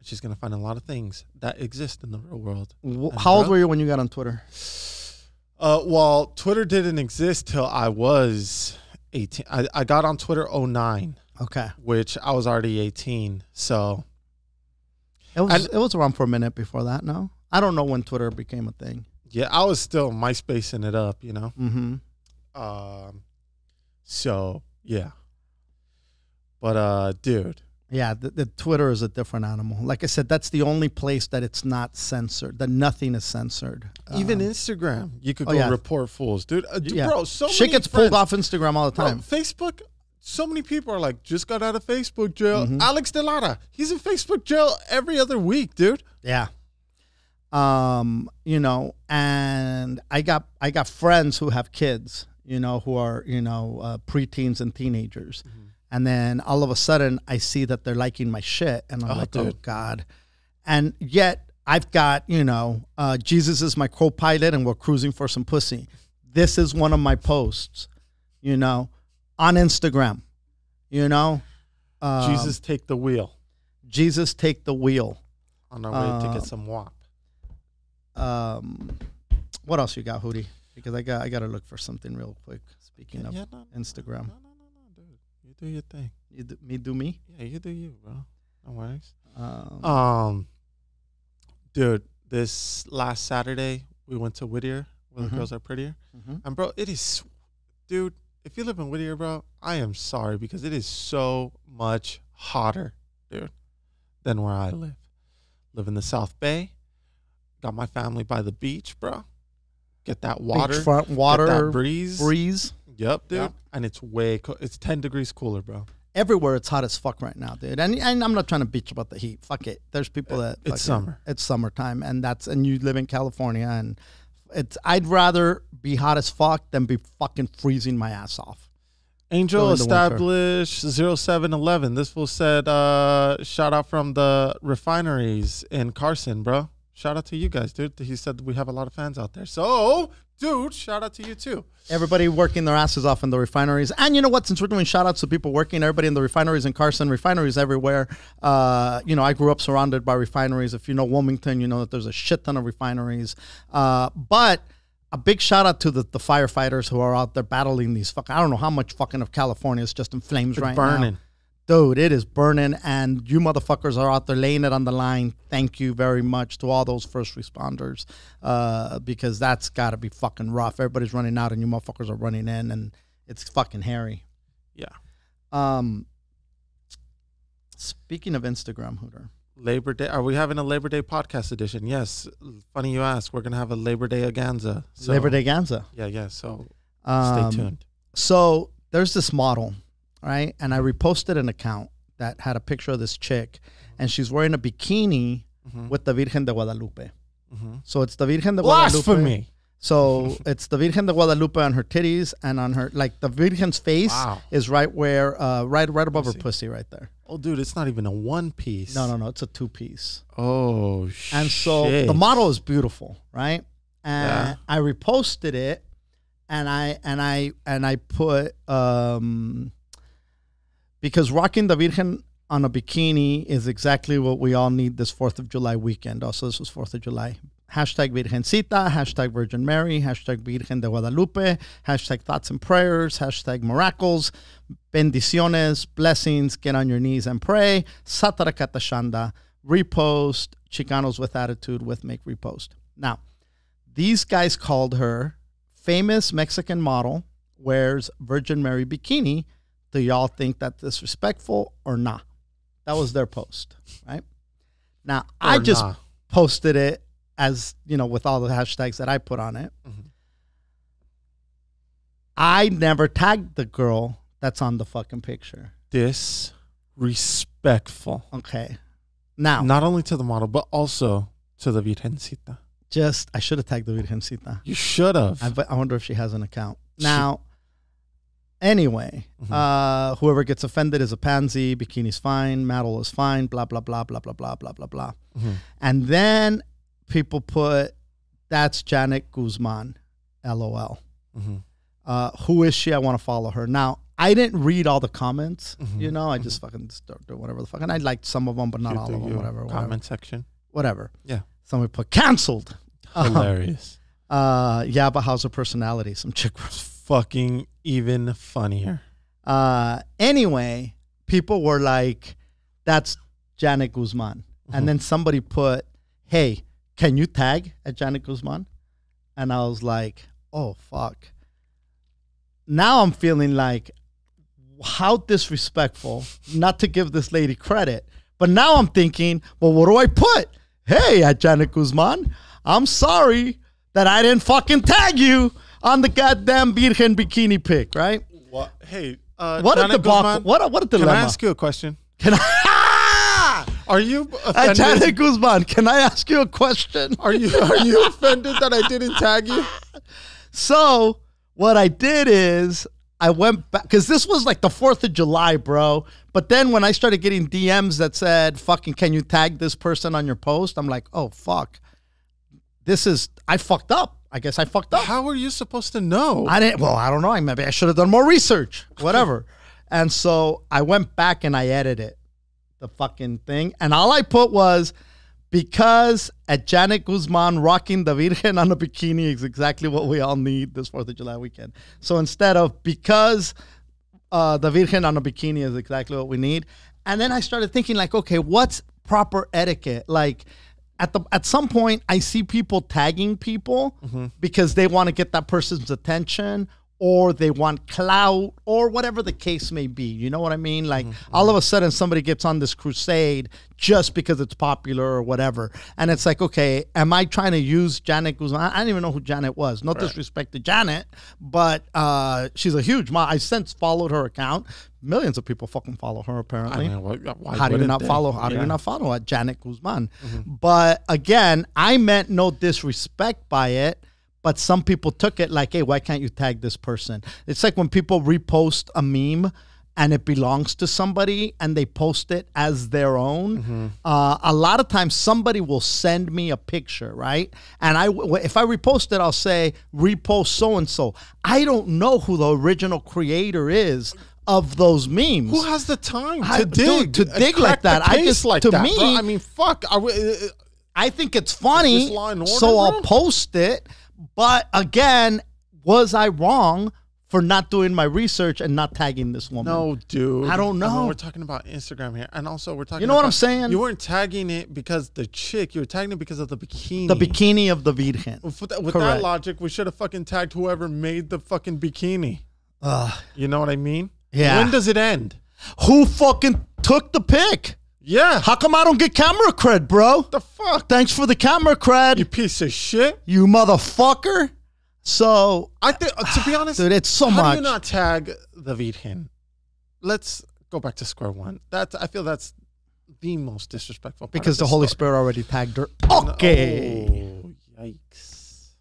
She's gonna find a lot of things that exist in the real world. How old were you when you got on Twitter? Well, Twitter didn't exist till I was 18. I got on Twitter 09, Okay, which I was already 18. So it was around for a minute before that. No, I don't know when Twitter became a thing. yeah, I was still MySpacing it up, you know. Mm-hmm. So yeah, but dude, Yeah, the Twitter is a different animal. Like I said, that's the only place that it's not censored. That nothing is censored. even Instagram, you could go yeah. report fools, dude. Yeah. Bro, so shit many gets friends, pulled off Instagram all the bro, time. Facebook. So many people are like, just got out of Facebook jail. Mm-hmm. Alex Delara, he's in Facebook jail every other week, dude. Yeah. You know, and I got friends who have kids, you know, who are, you know, preteens and teenagers. Mm-hmm. And then all of a sudden I see that they're liking my shit and I'm like, oh dude. God. And yet I've got, you know, Jesus is my co-pilot and we're cruising for some pussy. This is one of my posts, you know, on Instagram, you know. Jesus, take the wheel Jesus take the wheel. on our way to get some WAP. What else you got, Hootie? Because I got to look for something real quick. Speaking of Instagram, No, dude. You do your thing. me do me. Yeah, you do you, bro. No worries. Um, Dude, this last Saturday we went to Whittier, where Mhm. the girls are prettier, mhm. and bro, it is, dude. If you live in Whittier, bro, I am sorry because it is so much hotter, dude, than where I live. Live in the South Bay. Got my family by the beach, bro. Get that water, Beachfront water, get that breeze. breeze. Yep, dude. Yeah. And it's way it's 10 degrees cooler, bro. Everywhere it's hot as fuck right now, dude. And I'm not trying to bitch about the heat. Fuck it. There's people that It's summer. It's summertime, and you live in California, and I'd rather be hot as fuck than be fucking freezing my ass off. Angel During the established 0711. This fool said, shout out from the refineries in Carson, bro. Shout out to you guys, dude. He said we have a lot of fans out there. So, dude, shout out to you too. Everybody working their asses off in the refineries. And you know what? Since we're doing shout outs to people working, everybody in the refineries in Carson, refineries everywhere. You know, I grew up surrounded by refineries. If you know Wilmington, you know that there's a shit ton of refineries. But a big shout out to the firefighters who are out there battling these I don't know how much fucking of California is just in flames right now. Burning. Dude, it is burning, and you motherfuckers are out there laying it on the line. Thank you very much to all those first responders, because that's got to be fucking rough. Everybody's running out, and you motherfuckers are running in, and it's fucking hairy. Yeah. Speaking of Instagram, Hooter. Labor Day. Are we having a Labor Day podcast edition? Yes. Funny you ask. We're going to have a Labor Day Aganza. So, Labor Day Ganza. Yeah. So stay tuned. So there's this model, right? And I reposted an account that had a picture of this chick, and she's wearing a bikini with the Virgen de Guadalupe. So it's the Virgen de Guadalupe. Blasphemy. So it's the Virgen de Guadalupe on her titties, and on her, like, the Virgen's face Wow. is right where, right above her pussy right there. Oh, dude, it's not even a one piece. No, it's a two piece. Oh, shit. And so the model is beautiful, right? And Yeah. I reposted it, and I put because rocking the Virgen on a bikini is exactly what we all need this 4th of July weekend. Also, this was 4th of July. Hashtag Virgencita, hashtag Virgin Mary, hashtag Virgen de Guadalupe, hashtag thoughts and prayers, hashtag miracles, bendiciones, blessings, get on your knees and pray, Satarakata Shanda, repost, Chicanos with attitude with make repost. Now, these guys called her famous Mexican model wears Virgin Mary bikini. Do y'all think that's disrespectful or not? That was their post, right? Now, I just posted it as, you know, with all the hashtags that I put on it. I never tagged the girl that's on the fucking picture. Disrespectful. Okay. Now, Not only to the model, but also to the Virgencita. I should have tagged the Virgencita. You should have. I wonder if she has an account. Now, anyway, whoever gets offended is a pansy. Bikini's fine. Model is fine. Blah, blah, blah, blah, blah, blah, blah, blah, blah. And then people put, that's Janet Guzman, LOL. Who is she? I want to follow her. Now, I didn't read all the comments. You know, I just fucking start doing whatever the fuck. And I liked some of them, but not all of them. Whatever. Comment section. Whatever. Yeah. Somebody put canceled. Hilarious. Yeah, but how's her personality? Some chick was fucking even funnier. Anyway, people were like, that's Janet Guzman. And then somebody put, hey, can you tag at Janet Guzman? And I was like, oh, fuck. Now I'm feeling like, how disrespectful, not to give this lady credit. But now I'm thinking, well, what do I put? Hey, at Janet Guzman, I'm sorry that I didn't fucking tag you on the goddamn Virgen bikini pic, right? What? Hey, what a debacle. What a dilemma. Can I ask you a question? Can I? Are you offended? Janet Guzman, can I ask you a question? Are you offended that I didn't tag you? So what I did is I went back, because this was like the 4th of July, bro. But then when I started getting DMs that said, fucking, can you tag this person on your post? I'm like, oh, fuck. I fucked up. I guess I fucked up. How are you supposed to know? I don't know. Maybe I should have done more research, whatever. And so I went back and I edited the fucking thing. And all I put was, because at Janet Guzman rocking the Virgen on a bikini is exactly what we all need this 4th of July weekend. So instead of because the Virgen on a bikini is exactly what we need. And then I started thinking like, okay, what's proper etiquette? Like at some point I see people tagging people because they want to get that person's attention, or they want clout, or whatever the case may be. You know what I mean? Like all of a sudden somebody gets on this crusade just because it's popular or whatever. And it's like, okay, am I trying to use Janet Guzman? I didn't even know who Janet was. No disrespect to Janet, but she's a huge I since followed her account. Millions of people fucking follow her apparently. I mean, how do you not follow? How do you not follow at Janet Guzman? But again, I meant no disrespect by it. But some people took it like, hey, why can't you tag this person? It's like when people repost a meme and it belongs to somebody and they post it as their own. A lot of times somebody will send me a picture, right? And if I repost it, I'll say, repost so-and-so. I don't know who the original creator is of those memes. Who has the time to dig? To dig like that? I just, like to that, me, bro. I mean, fuck. I think it's funny, Law and Order, so I'll bro? post it. But again, was I wrong for not doing my research and not tagging this woman? No, dude. I don't know. I mean, we're talking about Instagram here. And also we're talking You know what I'm saying? You weren't tagging it because the chick. You were tagging it because of the bikini. The bikini of the Virgen. With Correct. that logic, we should have fucking tagged whoever made the fucking bikini. You know what I mean? Yeah. When does it end? Who fucking took the pic? Yeah. How come I don't get camera cred, bro? The fuck? Thanks for the camera cred, You piece of shit. you motherfucker. So, I think, to be honest, dude, it's so how much. do you not tag the Virgen? Let's go back to square one. I feel that's the most disrespectful part Because of the this Holy story. Spirit already tagged her. Okay. Oh, yikes.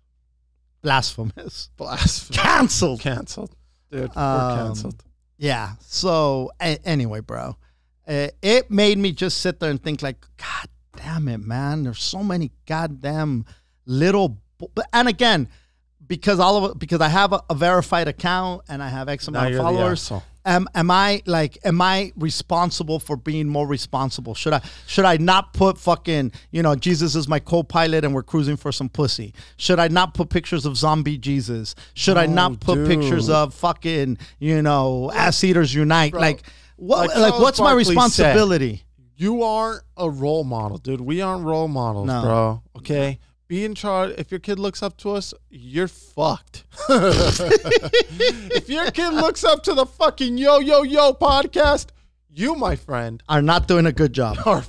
Blasphemous. Blasphemy. Canceled. Canceled. Dude, we're canceled. Yeah. So anyway, bro, it made me just sit there and think like, God damn it, man. There's so many goddamn little, and again, because I have a verified account and I have X amount of followers. Am I responsible for being more responsible? Should I not put fucking, Jesus is my co-pilot and we're cruising for some pussy? Should I not put pictures of zombie Jesus? Should I not put pictures of fucking, ass eaters unite? Bro, like what? like Like Charles what's my Barkley responsibility? You are a role model, dude. We aren't role models, No. bro. Okay? Be in charge. If your kid looks up to us, you're fucked. If your kid looks up to the fucking Yo podcast, you, my friend, Are not doing a good job.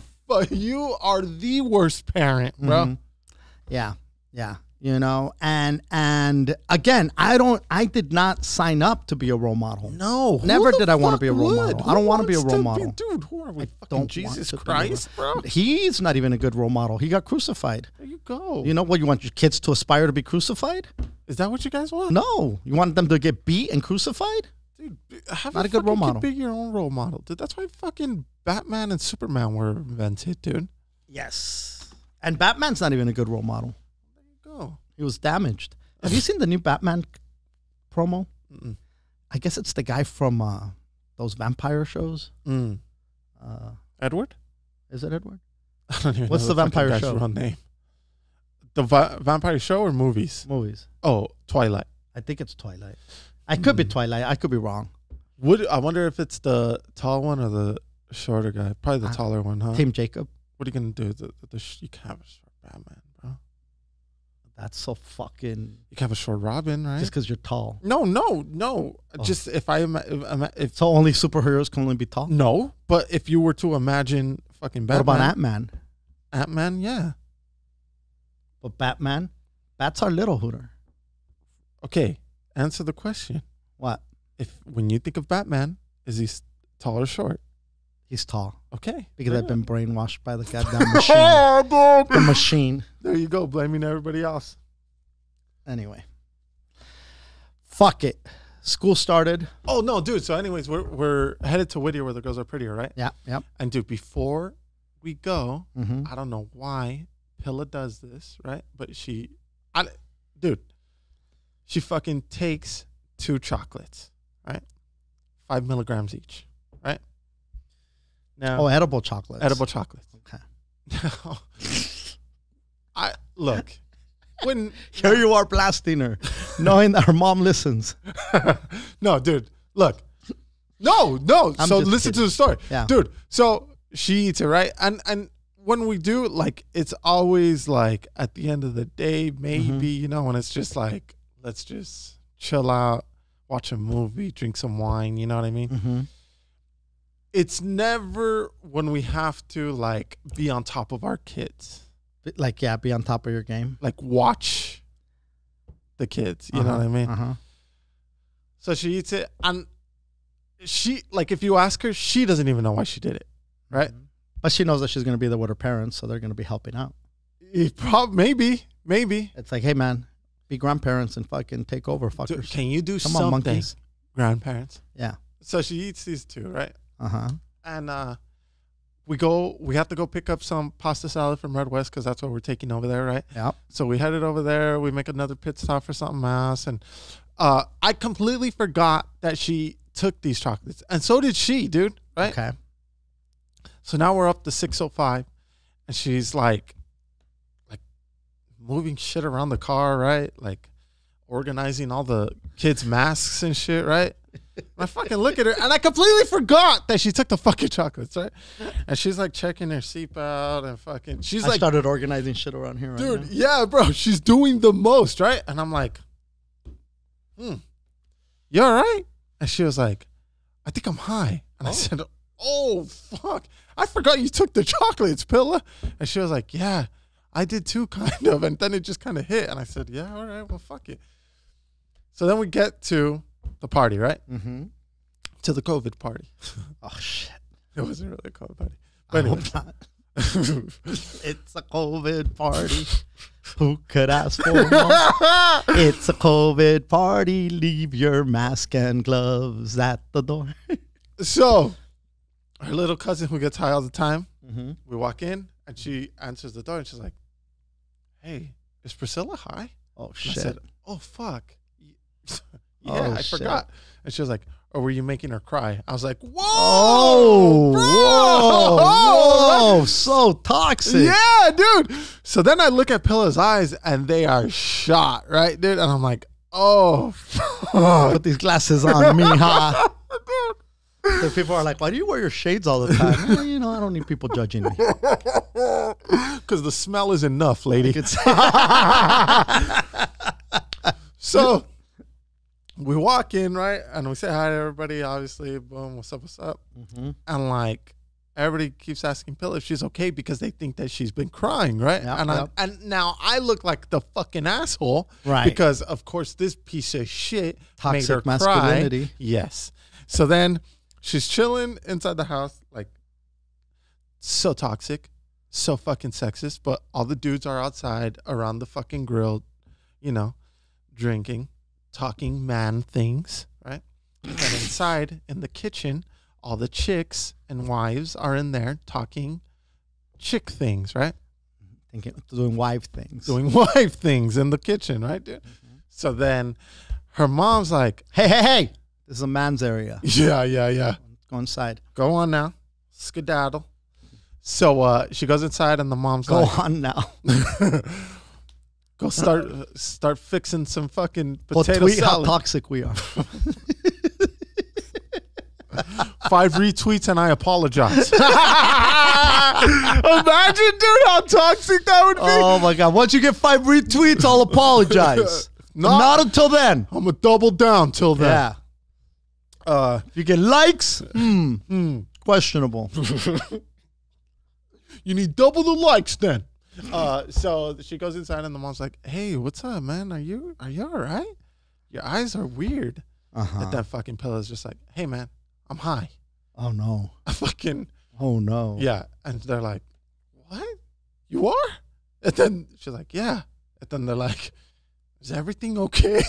you are the worst parent, bro. Yeah. You know, and again, I did not sign up to be a role model. No, Never did I want to be a role model. I don't want to be a role model. Dude, who are we? Fucking Don't Jesus want to Christ, bro. He's not even a good role model. He got crucified. There you go. You know what? You want your kids to aspire to be crucified? Is that what you guys want? No. You want them to get beat and crucified? Dude, have Not a good role model. Be your own role model, dude. That's why fucking Batman and Superman were invented, dude. Yes. And Batman's not even a good role model. There you go. He was damaged. Have you seen the new Batman promo? Mm-mm. I guess it's the guy from those vampire shows. Edward? Is it Edward? I don't even What's know the fucking vampire guy's show? real name. The vampire show or movies? Movies. Oh, Twilight. I think it's Twilight. I could be Twilight. I could be wrong. I wonder if it's the tall one or the shorter guy? Probably the taller one, huh? Team Jacob. What are you gonna do? You can't have a short Batman, bro. That's so fucking... You can have a short Robin, right? Just because you're tall. No. Oh. Just if So only superheroes can only be tall? no, but if you were to imagine fucking Batman, What about Ant-Man? Ant-Man, yeah. But Batman? Bats are little, Hooter. Okay, answer the question. What? If when you think of Batman, is he tall or short? He's tall. Okay, Because yeah. I've been brainwashed by the goddamn machine. The machine. There you go, blaming everybody else. Anyway. Fuck it. School started. Oh no, dude. So, anyways, we're headed to Whittier where the girls are prettier, right? Yeah, yep. And dude, before we go, Mm-hmm. I don't know why Pilla does this, right? But she fucking takes 2 chocolates, right? 5 milligrams each, right? Now, Oh, edible chocolates. edible chocolates. Okay. I look when Here you are blasting her, knowing that her mom listens. no, dude, look, no. I'm So just listen kidding. to the story, Yeah. dude. So she eats it, right? And when we do, like, it's always like at the end of the day, maybe you know, when it's just like let's just chill out, watch a movie, drink some wine. You know what I mean? Mm-hmm. It's never when we have to like be on top of our kids. Like, yeah, be on top of your game. Like watch the kids, you know what I mean? Uh-huh. So she eats it, and she, like, if you ask her, she doesn't even know why she did it, right? But she knows that she's going to be there with her parents, so they're going to be helping out. Maybe. It's like, hey, man, be grandparents and fucking take over, fuckers. Dude, can you do Come on, something, monkeys. grandparents? Yeah. So she eats these 2, right? Uh-huh. And we have to go pick up some pasta salad from Red West because that's what we're taking over there, right? Yep. So we headed over there. We make another pit stop for something else. And I completely forgot that she took these chocolates. And so did she, dude, right? Okay. So now we're up to 6:05. And she's like moving shit around the car, right? Like organizing all the kids' masks and shit, right? And I fucking look at her, and I completely forgot that she took the fucking chocolates, right? And she's like checking her seatbelt and fucking, she's I like, started organizing shit around here right dude, now. yeah, bro, she's doing the most, right? And I'm like, you all right? And she was like, I think I'm high. And I said, oh, fuck. I forgot you took the chocolates, Pilla. And she was like, yeah, I did too, kind of. And then it just kind of hit. And I said, yeah, all right, well, fuck it. So then we get to the party, right? Mm-hmm. To the COVID party. Oh, shit. It wasn't really a COVID party. But anyway. Not. It's a COVID party. Who could ask for more? It's a COVID party. Leave your mask and gloves at the door. So her little cousin who gets high all the time, Mm-hmm. we walk in and she answers the door and she's like, hey, is Priscilla high? Oh, And shit. I said, oh, fuck. Yeah, Oh, I shit. forgot. And she was like, or were you making her cry? I was like, whoa. Oh, bro, whoa, so toxic. yeah, dude. So then I look at Pilla's eyes and they are shot, right, dude? And I'm like, oh, fuck. Put these glasses on, mija. The people are like, why do you wear your shades all the time? Well, you know, I don't need people judging me. Because the smell is enough, lady. It's So we walk in, right? And we say hi to everybody, obviously. Boom, what's up, what's up? Mm-hmm. And like, everybody keeps asking Pilla if she's okay because they think that she's been crying, right? Yep, And now I look like the fucking asshole, Right. Because of course this piece of shit made her Toxic masculinity. cry. Yes. So then she's chilling inside the house, like so toxic, so fucking sexist. But all the dudes are outside around the fucking grill, drinking, talking man things, right? And inside in the kitchen, all the chicks and wives are in there talking chick things, right? Doing wife things. Doing wife things in the kitchen, right, dude? So then her mom's like, Hey. This is a man's area. yeah. Go inside. Go on now. Skedaddle. So she goes inside and the mom's Go like, on now. go start fixing some fucking Well, potato tweet how salad. toxic we are. 5 retweets and I apologize. Imagine, dude, how toxic that would be. Oh my God. Once you get 5 retweets, I'll apologize. Not until then. I'm going to double down till then. Yeah. If you get likes, questionable. You need double the likes then. So she goes inside and the mom's like, hey, what's up, man? Are you all right? Your eyes are weird. And that fucking Pilla's just like, hey, man, I'm high. Oh no. Oh no. Yeah. And they're like, what? You are? And then she's like, yeah. And then they're like, is everything okay?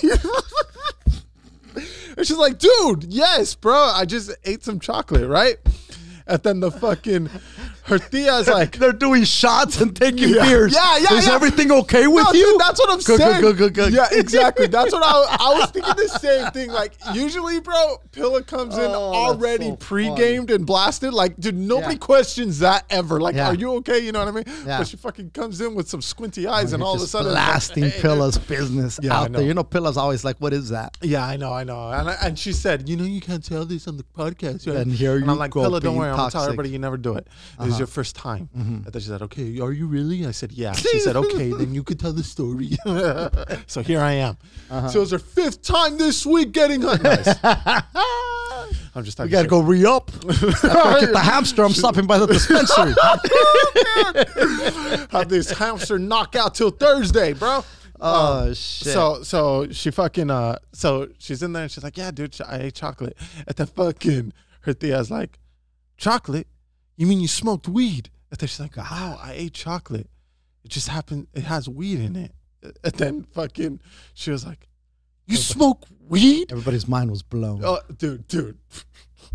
And she's like, dude, yes, bro. I just ate some chocolate, right? And then her tia's like, they're doing shots and taking beers. Yeah. Is everything okay with you? Dude, that's what I'm saying. Good. Yeah, exactly. That's what I was thinking the same thing. Like, usually, bro, Pilla comes in already so pre-gamed and blasted. Like, dude, nobody questions that ever. Like, Yeah. are you okay? You know what I mean? Yeah. But she fucking comes in with some squinty eyes and You're all of a just sudden. blasting like, hey, Pilla's business Yeah, I out know. there. You know, Pilla's always like, what is that? Yeah, I know. And she said, you can't tell this on the podcast. Right? And here I'm you like, go Pilla, don't being worry. I'm going to tell toxic. everybody you never do it. This is your first time. And then she said, okay, are you really? I said, yeah. She said, okay, then you could tell the story. So here I am. So it was her 5th time this week getting her. Nice. I'm just talking We gotta shit. go re-up. After I get the hamster, I'm stopping by the dispensary. Have this hamster knockout till Thursday, bro. Oh shit. So she fucking so she's in there and she's like, yeah, dude, I ate chocolate. And then fucking her tia's like, chocolate? You mean you smoked weed? And then she's like, oh, I ate chocolate. It just happened. It has weed in it. And then fucking she was like, you smoke weed? Everybody's mind was blown. Oh, dude.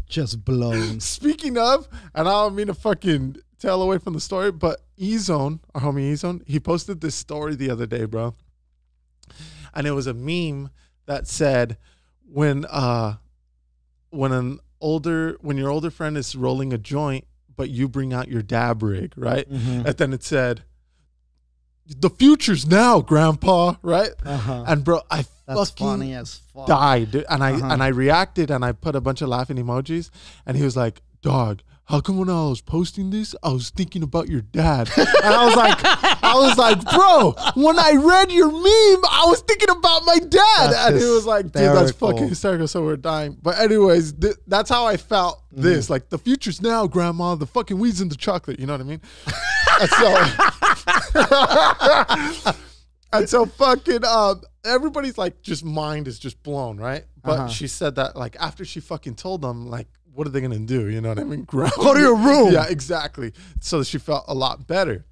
Just blown. Speaking of, and I don't mean to fucking tail away from the story, but E-Zone, our homie E-Zone, he posted this story the other day, bro. And it was a meme that said when your older friend is rolling a joint, but you bring out your dab rig, right? And then it said, the future's now, grandpa, right? And bro, I That's fucking funny as fuck. died, dude. And I reacted and I put a bunch of laughing emojis, and he was like, dog, how come when I was posting this, I was thinking about your dad? And I was like, bro, when I read your meme, I was thinking about my dad. That's and he was like, dude, that's hysterical. fucking hysterical. So we're dying. But anyways, that's how I felt this. Like, the future's now, grandma. The fucking weed's in the chocolate. You know what I mean? And so fucking everybody's like, just mind is just blown, right? But she said that, like, after she fucking told them, like, what are they gonna do? You know what I mean? Go to your room. Yeah, exactly. So she felt a lot better.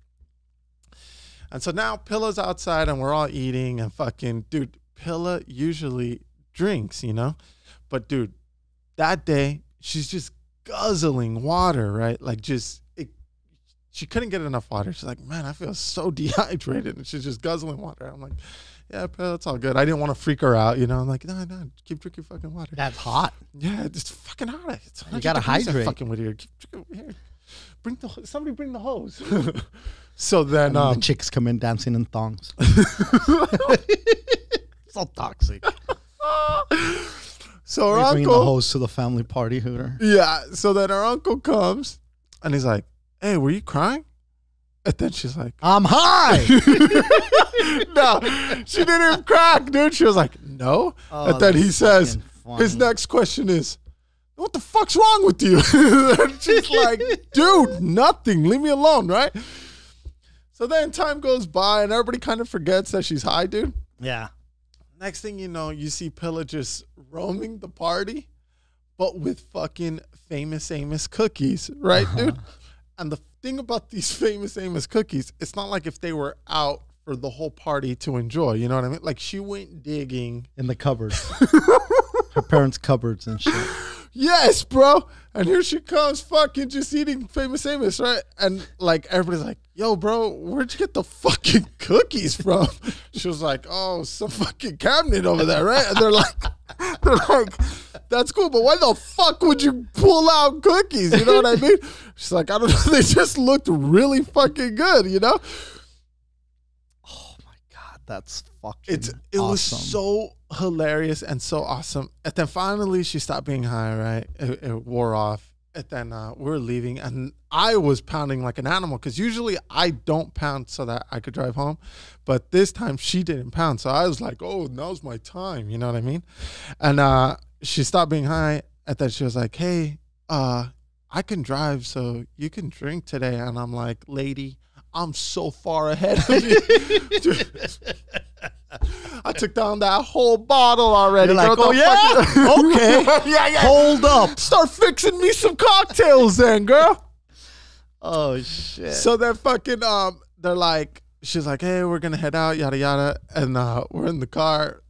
And so now Pilla's outside and we're all eating and fucking, dude, Pilla usually drinks, you know? But dude, that day she's just guzzling water, right? Like, she couldn't get enough water. She's like, man, I feel so dehydrated. And she's just guzzling water. I'm like, yeah, Pilla, it's all good. I didn't want to freak her out, you know? I'm like, no, keep drinking fucking water. That's hot. Yeah, it's fucking hot. It's You gotta 100 degrees hydrate. Fucking with you. Here. Somebody bring the hose. So then, The chicks come in dancing in thongs. So toxic. so her We bring the uncle, hose to the family party, Hooter. yeah. So then her uncle comes and he's like, hey, were you crying? And then she's like, I'm high. no, she didn't even crack, dude. She was like, no. Oh, And then he that's says, fucking funny. his next question is, what the fuck's wrong with you? And she's like, dude, nothing. Leave me alone, right? So then time goes by and everybody kind of forgets that she's high, dude. Yeah. Next thing you know, you see Pilla just roaming the party, but with fucking Famous Amos cookies, right, dude? And the thing about these Famous Amos cookies, it's not like if they were out for the whole party to enjoy, you know what I mean? Like she went digging In the cupboards. Her parents' cupboards and shit. Yes, bro. And here she comes fucking just eating Famous Amos, right? And like everybody's like, yo, bro, where'd you get the fucking cookies from? She was like, oh, some fucking cabinet over there, right? And they're like, that's cool, but why the fuck would you pull out cookies? You know what I mean? She's like, I don't know. They just looked really fucking good, you know? Oh my God, that's fucking It awesome. was so hilarious and so awesome. And then finally she stopped being high, right? It wore off. And then we were leaving and I was pounding like an animal because usually I don't pound so that I could drive home. But this time she didn't pound. So I was like, oh, now's my time. You know what I mean? And she stopped being high. And then she was like, hey, I can drive so you can drink today. And I'm like, lady, I'm so far ahead of you. Dude, I took down that whole bottle already. You're like, girl. oh, yeah? Okay. Yeah. Hold up. Start fixing me some cocktails then, girl. Oh, shit. So then fucking, they're like, she's like, hey, we're going to head out, yada, yada. And we're in the car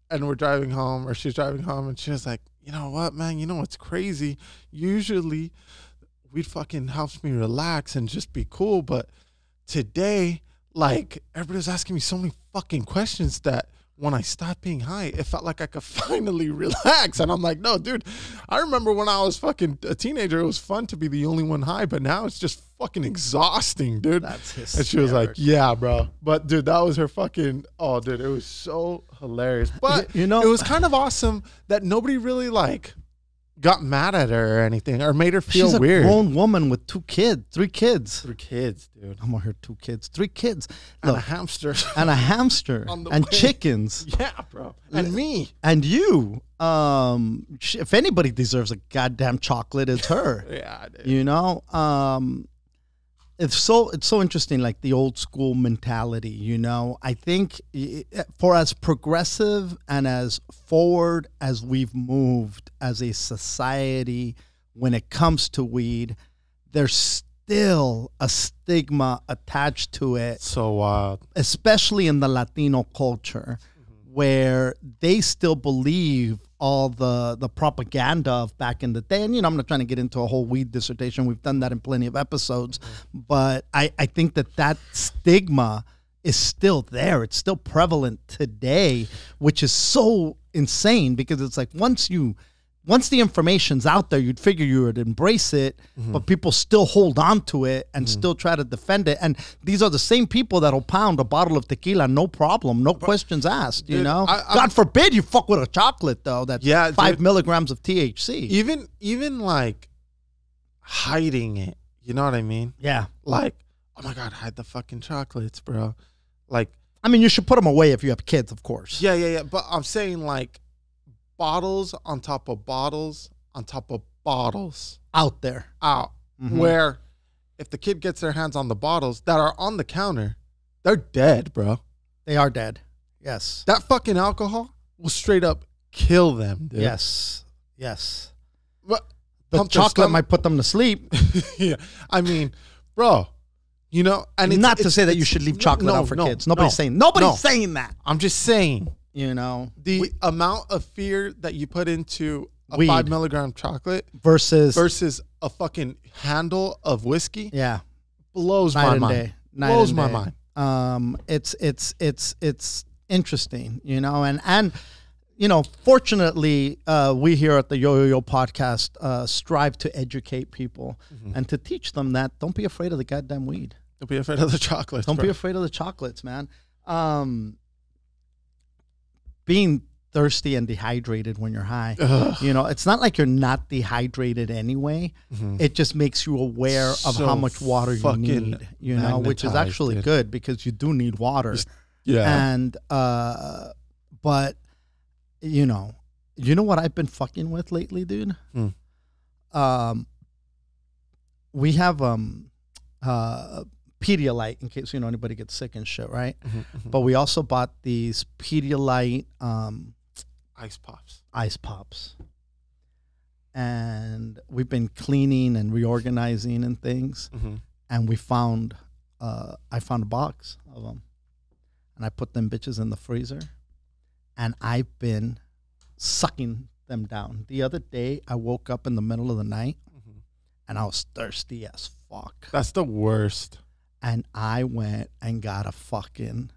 and we're driving home, or she's driving home. And she was like, you know what, man? You know what's crazy? Usually we'd fucking helps me relax and just be cool. But today, like, everybody's asking me so many fucking questions that when I stopped being high, it felt like I could finally relax. And I'm like, no, dude, I remember when I was fucking a teenager, it was fun to be the only one high, but now it's just fucking exhausting, dude. That's hysterical. And she was like, yeah, bro. But dude, that was her fucking, oh, dude, it was so hilarious. But You know- it was kind of awesome that nobody really like got mad at her or anything or made her feel She's a weird. grown woman with 3 kids. 3 kids, dude. I'm gonna hear 2 kids. 3 kids. And Look, a hamster. and a hamster. On the And way. chickens. Yeah, bro. And me. And you. If anybody deserves a goddamn chocolate, it's her. Yeah, dude. You know? It's so interesting, like the old school mentality, you know. I think for as progressive and as forward as we've moved as a society when it comes to weed, there's still a stigma attached to it, So wild. especially in the Latino culture, where they still believe all the propaganda of back in the day. And, you know, I'm not trying to get into a whole weed dissertation. We've done that in plenty of episodes. But I think that stigma is still there. It's still prevalent today, which is so insane because it's like once the information's out there, you'd figure you would embrace it, but people still hold on to it and still try to defend it. And these are the same people that'll pound a bottle of tequila, no problem, no questions asked, you Dude, know? I'm- God forbid you fuck with a chocolate, though, that's Yeah, 5 dude. milligrams of THC. Even like hiding it. You know what I mean? Yeah. Like, oh my God, hide the fucking chocolates, bro. Like, I mean, you should put them away if you have kids, of course. yeah. But I'm saying like bottles on top of bottles on top of bottles Out there. out. Where if the kid gets their hands on the bottles that are on the counter, they're dead, bro. They are dead. Yes. That fucking alcohol will straight up kill them, dude. Yes. But The pump their chocolate stomach- might put them to sleep. Yeah. I mean, bro, you know, and it's Not to it's- say that you it's- should leave chocolate no, out for no, kids. Nobody's no. saying that. I'm just saying You know, the amount of fear that you put into a Weed. 5 milligram chocolate versus a fucking handle of whiskey yeah, blows night my and mind. day. Night Blows and my day. mind. It's interesting, you know, and you know, fortunately, we here at the Yo podcast strive to educate people and to teach them that don't be afraid of the goddamn weed. Don't be afraid of the chocolates. Don't bro. be afraid of the chocolates, man. Being thirsty and dehydrated when you're high, Ugh. you know, it's not like you're not dehydrated anyway. It just makes you aware of So how much water you fucking need, you know, which is magnetized, actually dude. good because you do need water. Yeah. And but you know what I've been fucking with lately, dude? we have Pedialyte in case anybody gets sick and shit, right? But we also bought these Pedialyte Ice pops. ice pops, and we've been cleaning and reorganizing and things, and we found I found a box of them, and I put them bitches in the freezer, and I've been sucking them down. The other day, I woke up in the middle of the night, and I was thirsty as fuck. That's the worst. And I went and got a fucking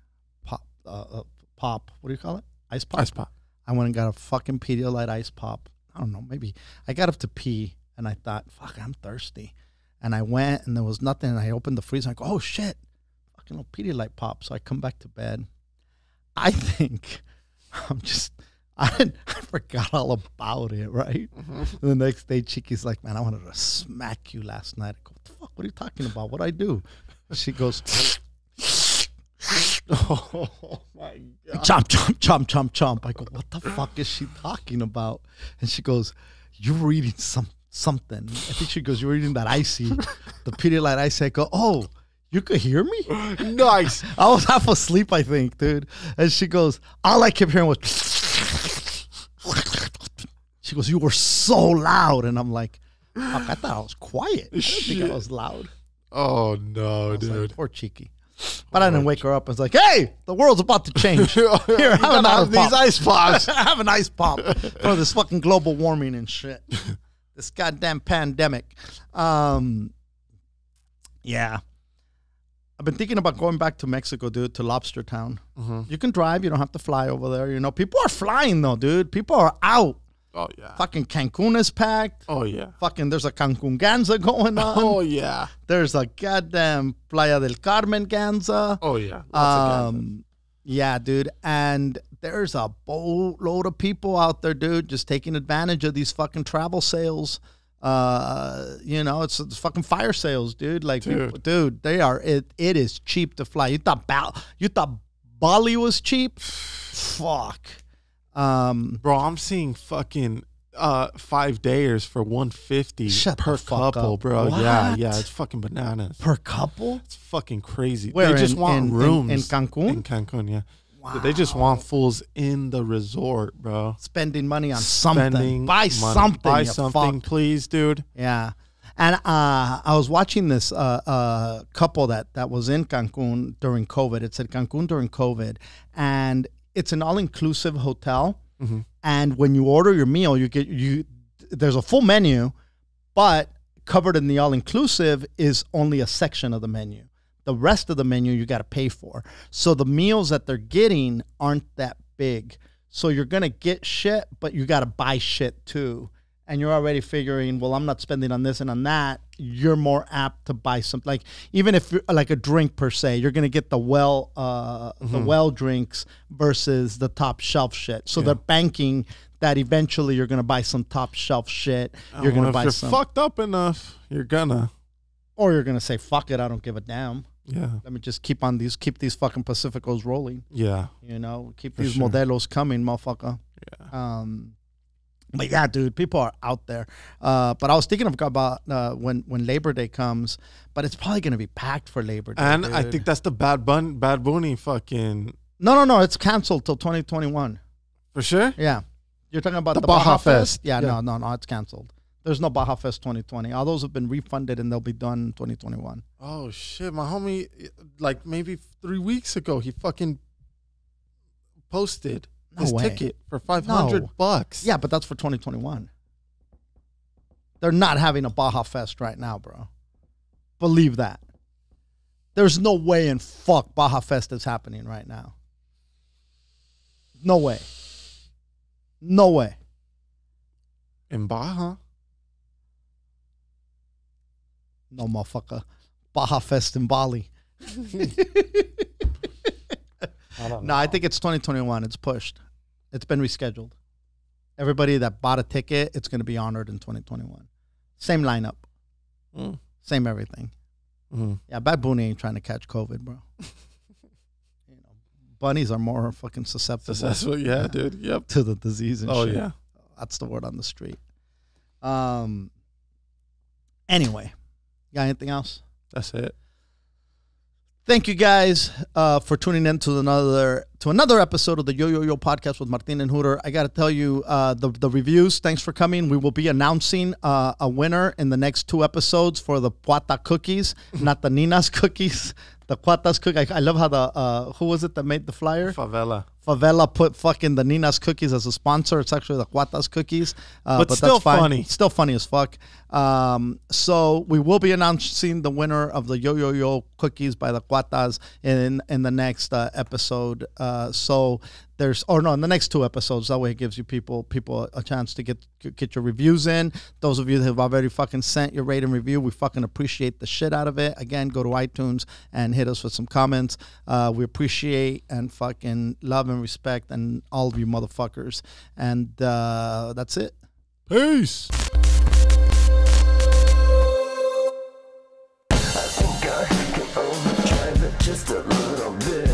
pop. What do you call it? Ice pop? Ice pop. I went and got a fucking Pedialyte ice pop. I don't know, maybe. I got up to pee, and I thought, fuck, I'm thirsty. And I went, and there was nothing, and I opened the freezer, and I go, oh, shit, fucking little Pedialyte pop. So I come back to bed. I think I forgot all about it, right? The next day, Chiki's like, man, I wanted to smack you last night. I go, what the fuck? What are you talking about? What'd I do? She goes, Oh my God. chomp, chomp, chomp, chomp, chomp. I go, what the fuck is she talking about? And she goes, you were eating something. I think she goes, you were eating that icy, the Pedialyte icy. I go, oh, you could hear me? Nice. I was half asleep, I think, dude. And she goes, all I kept hearing was, she goes, you were so loud. And I'm like, fuck, I thought I was quiet. I didn't think I was loud. Oh no, dude. Like, poor Chiki. But I didn't wake her up. I was like, hey, the world's about to change. Here, have these ice pops. Have an ice pop for this fucking global warming and shit. This goddamn pandemic. Yeah. I've been thinking about going back to Mexico, dude, to Lobster Town. You can drive. You don't have to fly over there. People are flying, though, dude. People are out. Oh, yeah. Fucking Cancun is packed. Oh, yeah. Fucking there's a Cancun Ganza going on. Oh, yeah. There's a goddamn Playa del Carmen Ganza. Oh, yeah. Lots of Ganza. Yeah, dude. And there's a boatload of people out there, dude, just taking advantage of these fucking travel sales. It's fucking fire sales, dude. Like, dude, they are. It is cheap to fly. You thought Bali was cheap? Fuck. Bro, I'm seeing fucking 5-dayers for $150 per couple, bro. What? Yeah, it's fucking bananas. Per couple? It's fucking crazy. Where, they just want rooms in Cancun? In Cancun, yeah. Wow. They just want fools in the resort, bro. Spending money on something. Buy something, please, dude. Yeah. And I was watching this couple that was in Cancun during COVID. It said Cancun during COVID, and it's an all-inclusive hotel. And when you order your meal, there's a full menu, but covered in the all-inclusive is only a section of the menu. The rest of the menu you got to pay for. So the meals that they're getting aren't that big. So you're going to get shit, but you got to buy shit too. And you're already figuring, well, I'm not spending on this and on that. You're more apt to buy something. Like, even if you're like a drink per se, you're going to get the well drinks versus the top shelf shit. So they're banking that eventually you're going to buy some top shelf shit. You're going to buy some. If you're fucked up enough, you're gonna. Or you're going to say, fuck it, I don't give a damn. Yeah. Let me just keep these fucking Pacificos rolling. Yeah. Keep these modelos coming, motherfucker. Yeah. But yeah, dude, people are out there. But I was thinking about when Labor Day comes, but it's probably going to be packed for Labor Day. And dude. I think that's the Bad Bunny fucking. No, it's canceled till 2021. For sure? Yeah. You're talking about the the Baja Fest. Yeah, no, it's canceled. There's no Baja Fest 2020. All those have been refunded and they'll be done in 2021. Oh, shit. My homie, like maybe 3 weeks ago, he fucking posted his ticket for $500. Yeah, but that's for 2021. They're not having a Baja Fest right now, bro. Believe that. There's no way in fuck Baja Fest is happening right now. No way. No way. In Baja? No, motherfucker. Baja Fest in Bali. I think it's 2021. It's pushed. It's been rescheduled. Everybody that bought a ticket, it's going to be honored in 2021. Same lineup. Same everything. Yeah, Bad Bunny ain't trying to catch COVID, bro. Bunnies are more fucking susceptible. Yeah, dude. Yep. To the disease and shit. Yeah. That's the word on the street. Anyway, got anything else? That's it. Thank you guys for tuning in to another episode of the Yo podcast with Martin and Hooter. I got to tell you, the reviews, thanks for coming. We will be announcing a winner in the next 2 episodes for the Puata cookies, not the Nina's cookies, the Puata's cookies. I love how the, who was it that made the flyer? Favela put fucking the Nina's cookies as a sponsor. It's actually the Cuata's cookies. But still that's fine. funny. Still funny as fuck. So we will be announcing the winner of the Yo cookies by the Cuatas in the next episode. So there's, or no, in the next 2 episodes. That way it gives you people a chance to get your reviews in. Those of you that have already fucking sent your rate and review, we fucking appreciate the shit out of it. Again, go to iTunes and hit us with some comments. We appreciate and fucking love and respect and all of you motherfuckers. And that's it. Peace. Just a little bit.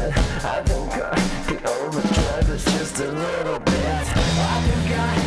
I think I can overdrive it just a little bit. I think I